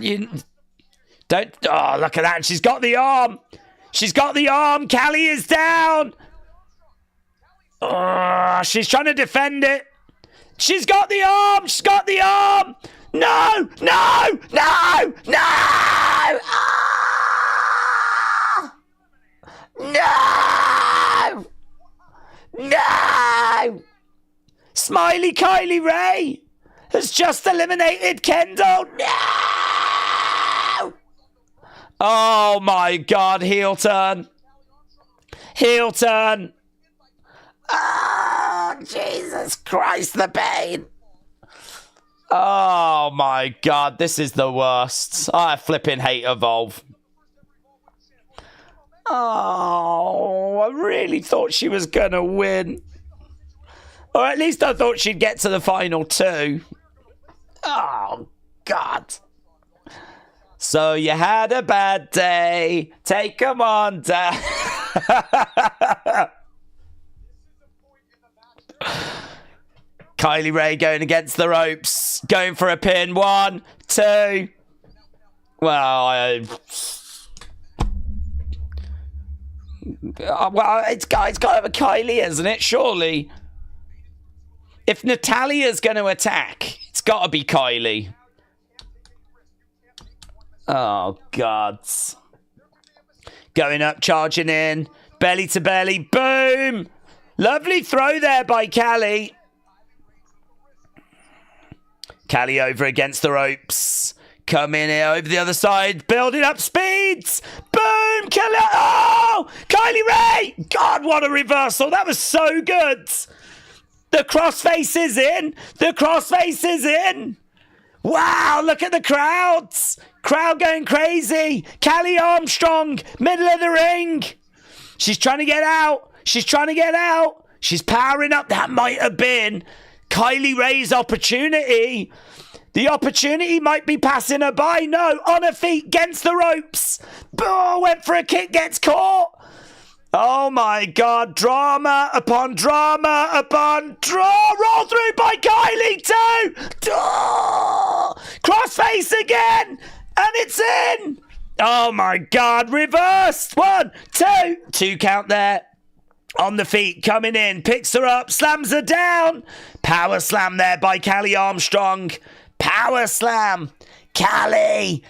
Oh, look at that. She's got the arm. She's got the arm. Kylie is down. Oh, she's trying to defend it. She's got the arm. She's got the arm. No, no, no, no. Ah! No. No. Smiley Kylie Ray has just eliminated Kendal. No! Oh my God, heel turn. Heel turn. Oh, Jesus Christ, the pain. Oh my God, this is the worst. I flipping hate Evolve. Oh, I really thought she was going to win. Or at least I thought she'd get to the final 2. Oh, God. So you had a bad day. Take 'em on down. Kylie Ray going against the ropes. Going for a pin. 1, 2. Well, it's got to have a Kylie, isn't it? Surely. If Natalia's going to attack, it's got to be Kylie. Oh, God. Going up, charging in. Belly to belly. Boom. Lovely throw there by Kylie. Kylie over against the ropes. Coming in over the other side. Building up speeds. Boom. Oh, Kylie Ray. God, what a reversal. That was so good. The crossface is in. The crossface is in. Wow, look at the crowds. Crowd going crazy. Kylie Armstrong, middle of the ring. She's trying to get out. She's trying to get out. She's powering up. That might have been Kylie Ray's opportunity. The opportunity might be passing her by. No, on her feet, against the ropes. Oh, went for a kick, gets caught. Oh my God, drama upon drama upon roll through by Kylie too. Oh, crossface again, and it's in. Oh my God, reversed. 1, 2. 2 count there. On the feet, coming in, picks her up, slams her down. Power slam there by Kylie Armstrong. Power slam. Kylie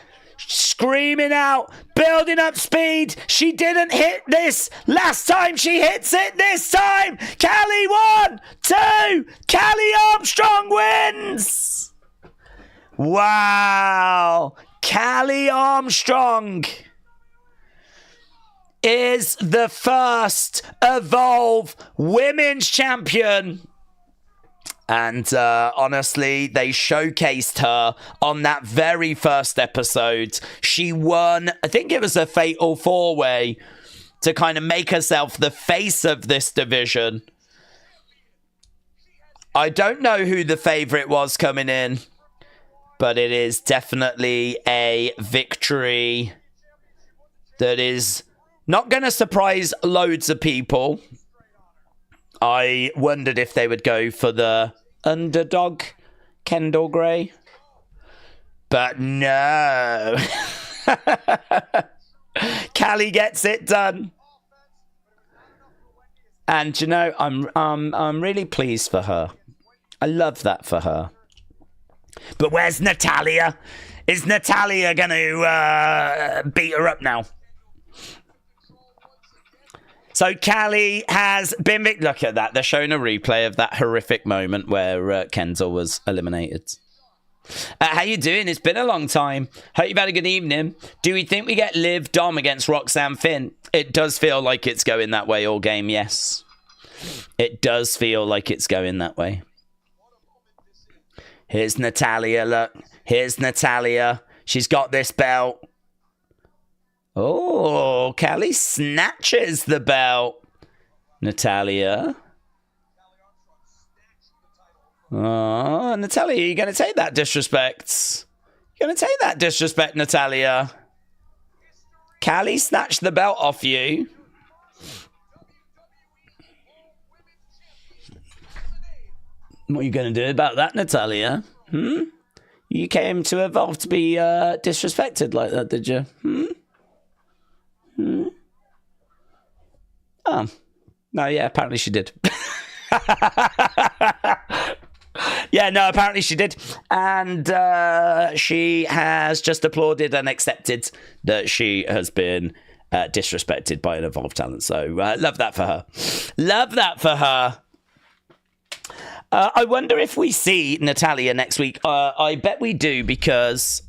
screaming out, building up speed. She didn't hit this last time. She hits it this time. Kylie 1, 2. Kylie Armstrong wins. Wow. Kylie Armstrong is the first Evolve Women's Champion. And honestly, they showcased her on that very first episode. She won, I think it was a fatal 4-way to kind of make herself the face of this division. I don't know who the favorite was coming in, but it is definitely a victory that is not going to surprise loads of people. I wondered if they would go for the underdog, Kendal Gray. But no. Kylie gets it done. And you know, I'm really pleased for her. I love that for her. But where's Natalya? Is Natalya going to beat her up now? So Kylie has been... Look at that. They're showing a replay of that horrific moment where Kendal was eliminated. How you doing? It's been a long time. Hope you've had a good evening. Do we think we get Liv Dom against Roxanne Finn? It does feel like it's going that way all game, yes. It does feel like it's going that way. Here's Natalya, look. Here's Natalya. She's got this belt. Oh, Kylie snatches the belt. Natalya. Oh, Natalya, you're going to take that disrespect. You're going to take that disrespect, Natalya. Kylie snatched the belt off you. What are you going to do about that, Natalya? You came to Evolve to be disrespected like that, did you? Oh. No, yeah, apparently she did. Yeah, no, apparently she did. And she has just applauded and accepted that she has been disrespected by an Evolve talent. So love that for her. Love that for her. I wonder if we see Natalya next week. I bet we do, because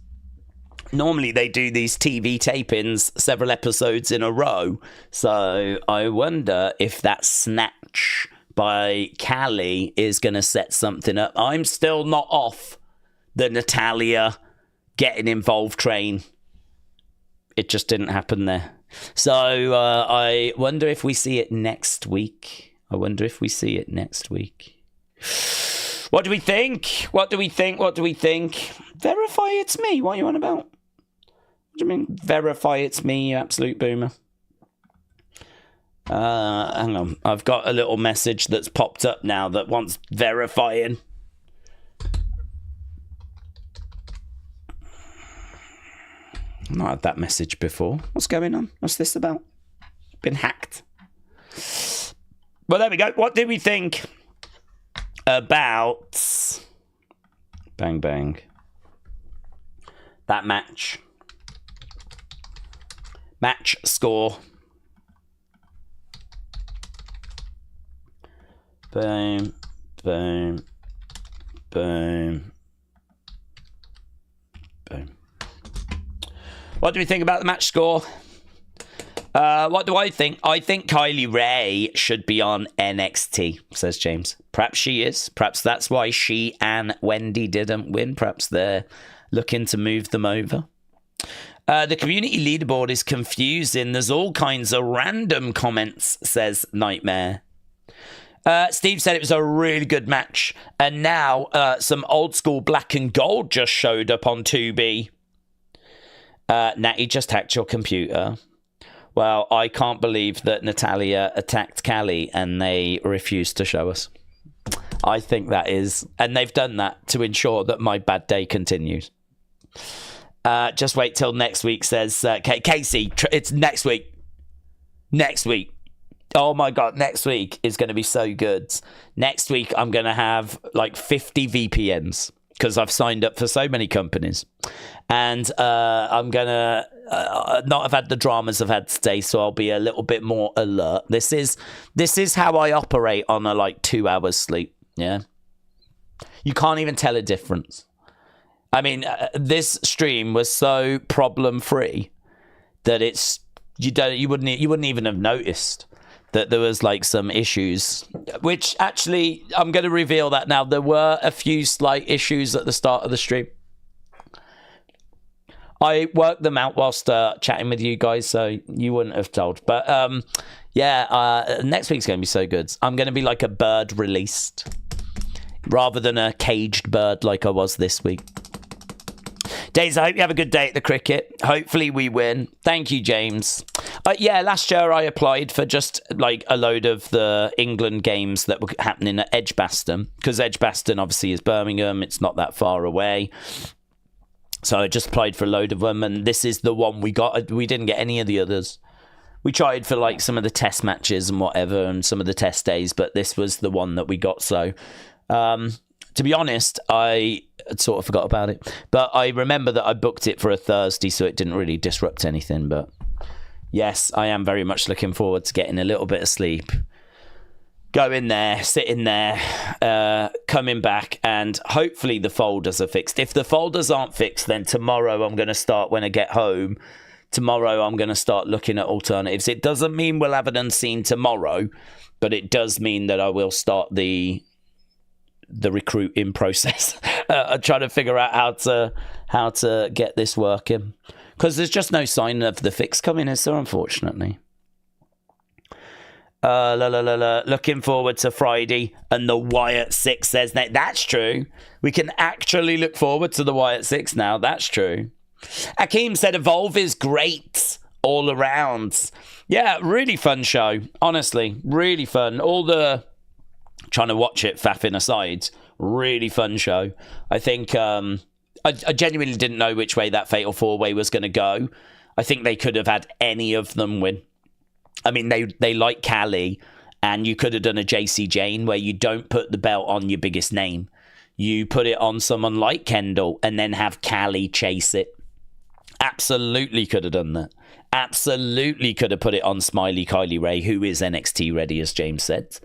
normally they do these TV tapings several episodes in a row. So I wonder if that snatch by Kylie is going to set something up. I'm still not off the Natalya getting involved train. It just didn't happen there. So I wonder if we see it next week. What do we think? What do we think? Verify it's me. What are you on about? What do you mean, verify it's me, you absolute boomer? Hang on. I've got a little message that's popped up now that wants verifying. I've not had that message before. What's going on? What's this about? Been hacked. Well, there we go. What did we think about Bang Bang? That match. Match score. Boom, boom, boom, boom. What do we think about the match score? What do I think? I think Kylie Ray should be on NXT, says James. Perhaps she is. Perhaps that's why she and Wendy didn't win. Perhaps they're looking to move them over. The community leaderboard is confusing. There's all kinds of random comments, says Nightmare. Steve said it was a really good match. And now some old school black and gold just showed up on 2B. Natty just hacked your computer. Well, I can't believe that Natalya attacked Kylie and they refused to show us. I think that is... And they've done that to ensure that my bad day continues. Just wait till next week, says Casey. It's next week. Next week. Oh my God, next week is going to be so good. Next week, I'm going to have like 50 VPNs because I've signed up for so many companies. And I'm going to not have had the dramas I've had today, so I'll be a little bit more alert. This is how I operate on a like 2 hours sleep. Yeah. You can't even tell a difference. I mean, this stream was so problem free that you wouldn't even have noticed. that there was like some issues, which actually I'm going to reveal that now. There were a few slight issues at the start of the stream. I worked them out whilst chatting with you guys, so you wouldn't have told. But next week's going to be so good. I'm going to be like a bird released rather than a caged bird like I was this week. Daze, I hope you have a good day at the cricket. Hopefully we win. Thank you, James. Last year I applied for just like a load of the England games that were happening at Edgbaston, because Edgbaston obviously is Birmingham. It's not that far away. So I just applied for a load of them, and this is the one we got. We didn't get any of the others. We tried for like some of the test matches and whatever and some of the test days, but this was the one that we got. So to be honest, I sort of forgot about it. But I remember that I booked it for a Thursday, so it didn't really disrupt anything. But yes, I am very much looking forward to getting a little bit of sleep. Going there, sitting there, coming back, and hopefully the folders are fixed. If the folders aren't fixed, then tomorrow I'm going to start, when I get home, tomorrow I'm going to start looking at alternatives. It doesn't mean we'll have an unseen tomorrow, but it does mean that I will start the recruiting process. I'm trying to figure out how to get this working, because there's just no sign of the fix coming, is there, unfortunately. Looking forward to Friday, and the Wyatt 6 says that. That's true. We can actually look forward to the Wyatt 6 now. That's true. Akeem said Evolve is great all around. Yeah, really fun show. Honestly, really fun. All the trying to watch it, faffing aside, really fun show. I think I genuinely didn't know which way that Fatal 4-Way was going to go. I think they could have had any of them win. I mean, they like Kylie, and you could have done a JC Jane where you don't put the belt on your biggest name. You put it on someone like Kendal and then have Kylie chase it. Absolutely could have done that. Absolutely could have put it on Smiley Kylie Ray, who is NXT ready, as James said.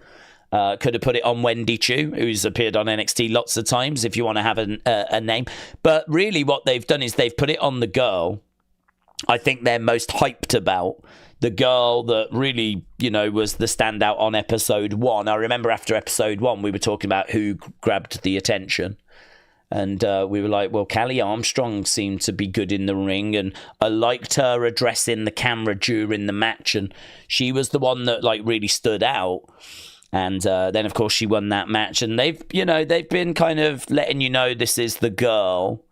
Could have put it on Wendy Choo, who's appeared on NXT lots of times, if you want to have a name. But really what they've done is they've put it on the girl I think they're most hyped about. The girl that really, was the standout on episode 1. I remember after episode 1, we were talking about who grabbed the attention. And we were like, well, Kylie Armstrong seemed to be good in the ring. And I liked her addressing the camera during the match. And she was the one that, really stood out. And then, of course, she won that match. And they've been kind of letting you know this is the girl.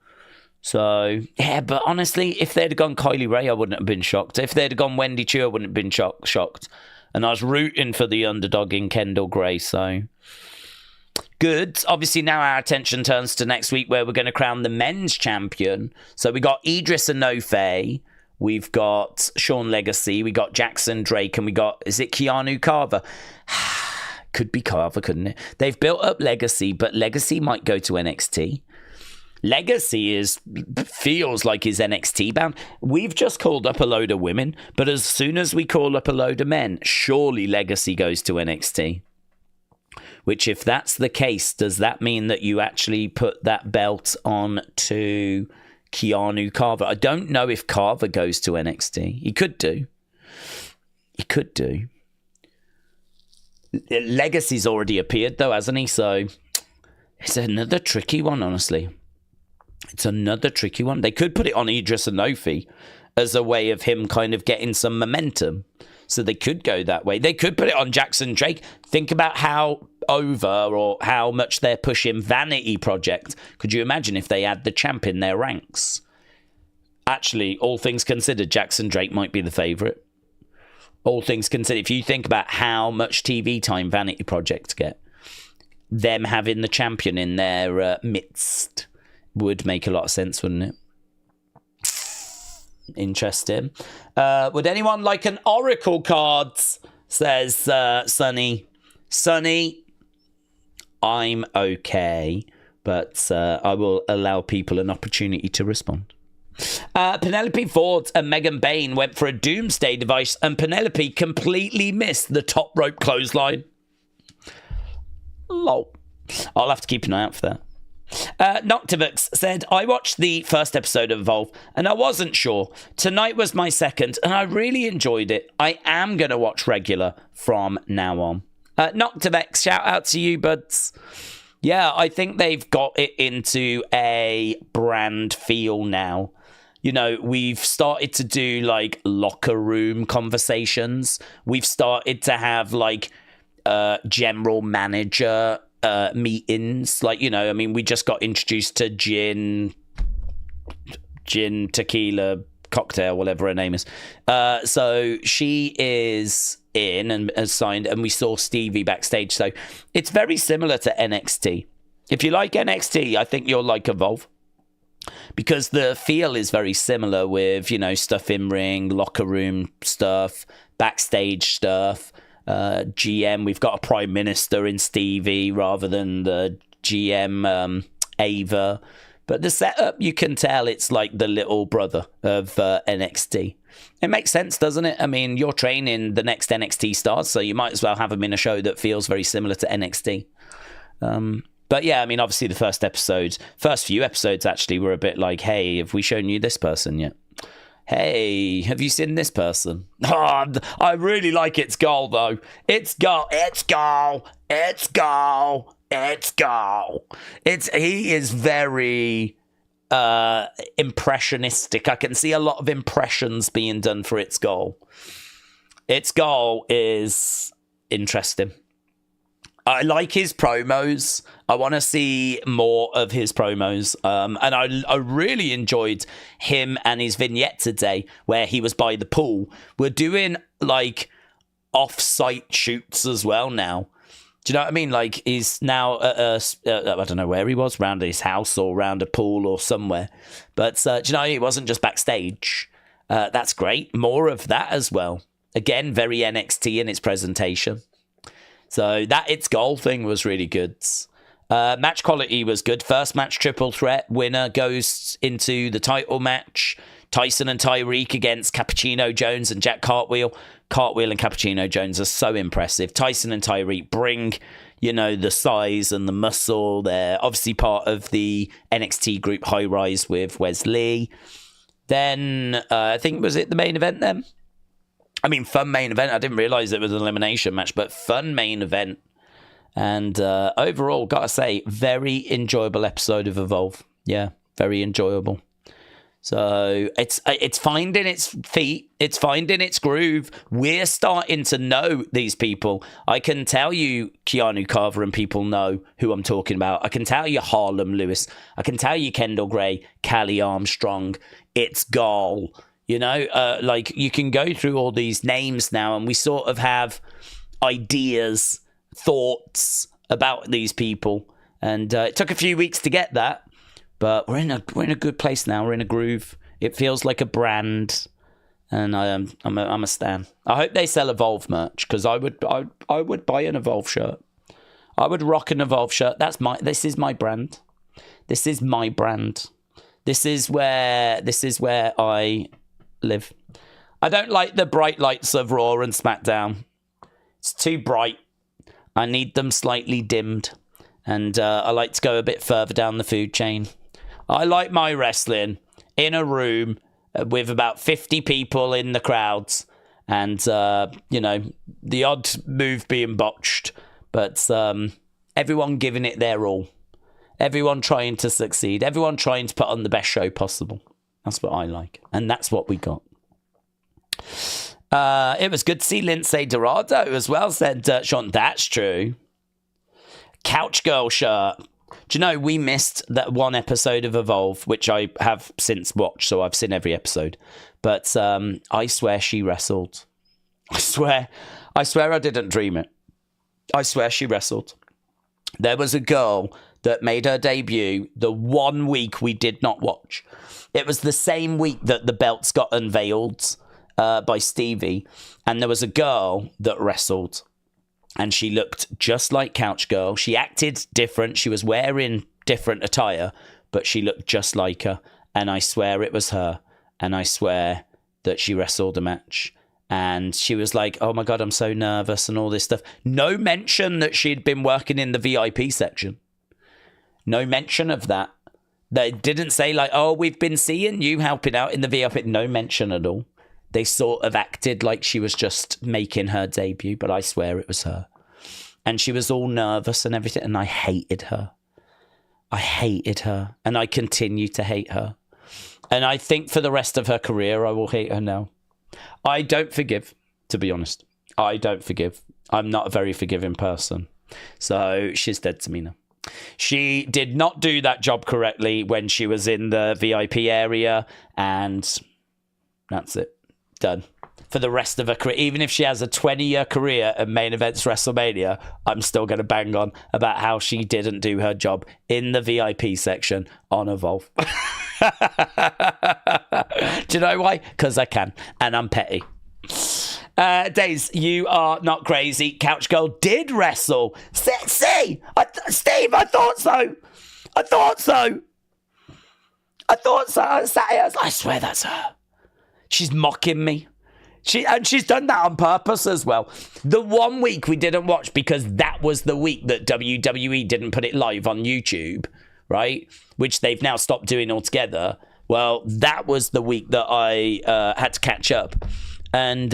So, yeah, but honestly, if they'd have gone Kylie Ray, I wouldn't have been shocked. If they'd have gone Wendy Choo, I wouldn't have been shocked. And I was rooting for the underdog in Kendal Gray, so good. Obviously, now our attention turns to next week, where we're going to crown the men's champion. So we got Idris Enofe, we've got Sean Legacy, we got Jackson Drake, and we got, is it Keanu Carver? Could be Carver, couldn't it? They've built up Legacy, but Legacy might go to NXT. Legacy feels like he's NXT bound. We've just called up a load of women, but as soon as we call up a load of men, surely Legacy goes to NXT. Which, if that's the case, does that mean that you actually put that belt on to Keanu Carver? I don't know if Carver goes to NXT. He could do. Legacy's already appeared, though, hasn't he? So it's another tricky one, honestly. It's another tricky one. They could put it on Idris Enofe as a way of him kind of getting some momentum. So they could go that way. They could put it on Jackson Drake. Think about how over or how much they're pushing Vanity Project. Could you imagine if they had the champ in their ranks? Actually, all things considered, Jackson Drake might be the favourite. All things considered, if you think about how much TV time Vanity Project get, them having the champion in their midst would make a lot of sense, wouldn't it? Interesting. Would anyone like an Oracle card? Says Sunny. Sunny, I'm okay, but I will allow people an opportunity to respond. Penelope Ford and Megan Bain went for a doomsday device, and Penelope completely missed the top rope clothesline. Lol. I'll have to keep an eye out for that. Noctivux said, I watched the first episode of Evolve and I wasn't sure. Tonight was my second and I really enjoyed it. I am going to watch regular from now on. Noctivux, shout out to you, buds. Yeah, I think they've got it into a brand feel now. You know, we've started to do like locker room conversations. We've started to have like general manager meetings. Like, you know, I mean, we just got introduced to gin tequila cocktail, whatever her name is. So she is in and has signed, and we saw Stevie backstage. So it's very similar to NXT. If you like NXT, I think you'll like Evolve, because the feel is very similar with, you know, stuff in ring, locker room stuff, backstage stuff. GM, we've got a prime minister in Stevie rather than the GM Ava. But the setup, you can tell it's like the little brother of NXT. It makes sense, doesn't it? I mean, you're training the next NXT stars, so you might as well have them in a show that feels very similar to NXT. But yeah, I mean, obviously the first few episodes actually were a bit like, hey, have we shown you this person yet? Hey, have you seen this person? Oh, I really like its goal, though. It's goal. He is very impressionistic. I can see a lot of impressions being done for its goal. Its goal is interesting. I like his promos. I want to see more of his promos. And I really enjoyed him and his vignette today where he was by the pool. We're doing like off-site shoots as well now. Do you know what I mean? Like, he's now at I don't know where he was, around his house or around a pool or somewhere. But do you know, he wasn't just backstage. That's great. More of that as well. Again, very NXT in its presentation. So that its goal thing was really good. Match quality was good. First match, triple threat. Winner goes into the title match. Tyson and Tyreek against Cappuccino Jones and Jack Cartwheel. Cartwheel and Cappuccino Jones are so impressive. Tyson and Tyreek bring, you know, the size and the muscle. They're obviously part of the NXT group High Rise with Wesley. Then, I think, was it the main event then? I mean, fun main event. I didn't realise it was an elimination match, but fun main event. And overall, gotta say, very enjoyable episode of Evolve. Yeah, very enjoyable. So it's finding its feet. It's finding its groove. We're starting to know these people. I can tell you Keanu Carver and people know who I'm talking about. I can tell you Harlem Lewis. I can tell you Kendal Gray, Kylie Armstrong. It's Gall. You know, like, you can go through all these names now and we sort of have ideas, thoughts about these people. And it took a few weeks to get that, but we're in a good place now. We're in a groove. It feels like a brand, and I'm a stan. I hope they sell Evolve merch, because I would buy an Evolve shirt. I would rock an Evolve shirt. This is my brand. This is my brand. This is where I live. I don't like the bright lights of Raw and SmackDown. It's too bright. I need them slightly dimmed. And I like to go a bit further down the food chain. I like my wrestling in a room with about 50 people in the crowds. And, you know, the odd move being botched. But everyone giving it their all. Everyone trying to succeed. Everyone trying to put on the best show possible. That's what I like. And that's what we got. It was good to see Lindsay Dorado as well, said Sean. That's true. Couch Girl shirt. Do you know, we missed that one episode of Evolve, which I have since watched, so I've seen every episode. But I swear she wrestled. I swear I didn't dream it. I swear she wrestled. There was a girl that made her debut the 1 week we did not watch. It was the same week that the belts got unveiled by Stevie. And there was a girl that wrestled. And she looked just like Couch Girl. She acted different. She was wearing different attire. But she looked just like her. And I swear it was her. And I swear that she wrestled a match. And she was like, oh my God, I'm so nervous and all this stuff. No mention that she'd been working in the VIP section. No mention of that. They didn't say like, oh, we've been seeing you helping out in the VIP. No mention at all. They sort of acted like she was just making her debut, but I swear it was her. And she was all nervous and everything, and I hated her. I hated her, and I continue to hate her. And I think for the rest of her career, I will hate her now. I don't forgive, to be honest. I don't forgive. I'm not a very forgiving person. So she's dead to me now. She did not do that job correctly when she was in the VIP area, and that's it. Done. For the rest of her career, even if she has a 20-year career at main events WrestleMania, I'm still going to bang on about how she didn't do her job in the VIP section on Evolve. Do you know why? Because I can, and I'm petty. Daze, you are not crazy. Couch Girl did wrestle. See, Steve, I thought so. I swear that's her. She's mocking me. She's done that on purpose as well. The 1 week we didn't watch because that was the week that WWE didn't put it live on YouTube, right? Which they've now stopped doing altogether. Well, that was the week that I had to catch up. And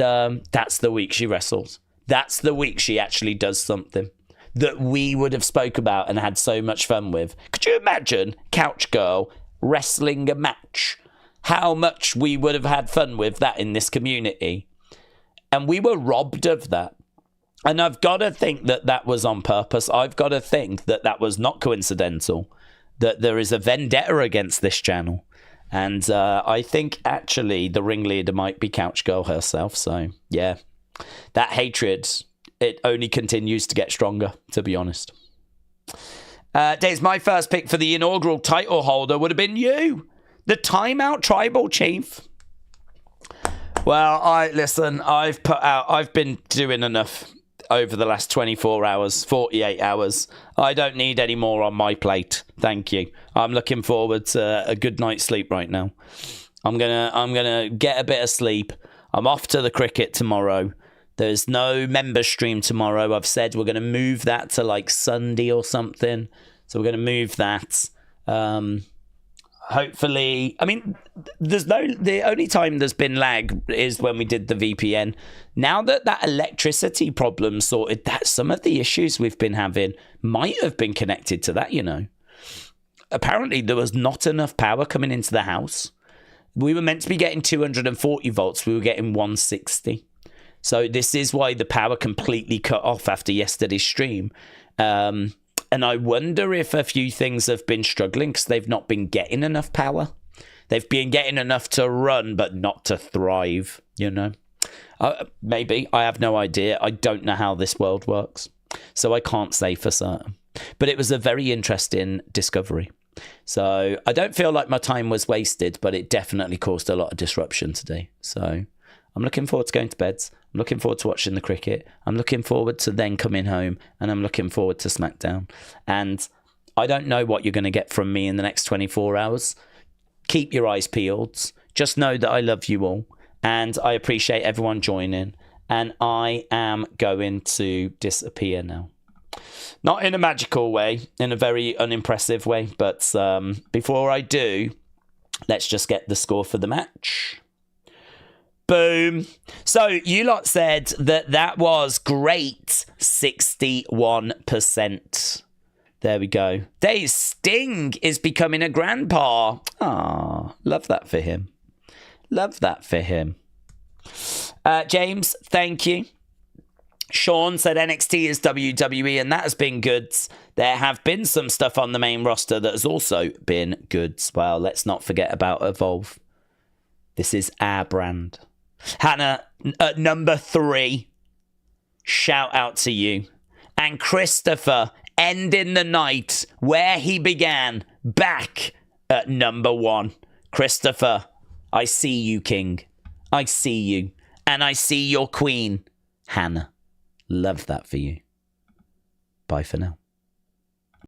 that's the week she wrestles. That's the week she actually does something that we would have spoke about and had so much fun with. Could you imagine Couch Girl wrestling a match? How much we would have had fun with that in this community. And we were robbed of that. And I've got to think that that was on purpose. I've got to think that that was not coincidental. That there is a vendetta against this channel. And I think actually the ringleader might be Couch Girl herself. So, yeah. That hatred, it only continues to get stronger, to be honest. Daze, my first pick for the inaugural title holder would have been you. The Timeout Tribal Chief. Well, I've been doing enough over the last 24 hours, 48 hours. I don't need any more on my plate. Thank you. I'm looking forward to a good night's sleep right now. I'm gonna get a bit of sleep. I'm off to the cricket tomorrow. There's no member stream tomorrow. I've said we're going to move that to like Sunday or something. So we're going to move that. Hopefully, I mean, the only time there's been lag is when we did the VPN. Now that electricity problem sorted, that some of the issues we've been having might have been connected to that, you know. Apparently, there was not enough power coming into the house. We were meant to be getting 240 volts. We were getting 160. So this is why the power completely cut off after yesterday's stream. And I wonder if a few things have been struggling because they've not been getting enough power. They've been getting enough to run, but not to thrive, you know. Maybe. I have no idea. I don't know how this world works. So I can't say for certain. But it was a very interesting discovery. So I don't feel like my time was wasted, but it definitely caused a lot of disruption today. So I'm looking forward to going to bed. I'm looking forward to watching the cricket. I'm looking forward to then coming home, and I'm looking forward to SmackDown. And I don't know what you're going to get from me in the next 24 hours. Keep your eyes peeled. Just know that I love you all, and I appreciate everyone joining. And I am going to disappear now. Not in a magical way, in a very unimpressive way. But before I do, let's just get the score for the match. Boom. So you lot said that was great. 61%. There we go. Daze, Sting is becoming a grandpa. Ah, love that for him. Love that for him. James, thank you. Sean said NXT is WWE, and that has been good. There have been some stuff on the main roster that has also been good. Well, let's not forget about Evolve. This is our brand. Hannah, at number 3, shout out to you. And Christopher, ending the night where he began, back at number 1. Christopher, I see you, King. I see you. And I see your queen, Hannah. Love that for you. Bye for now.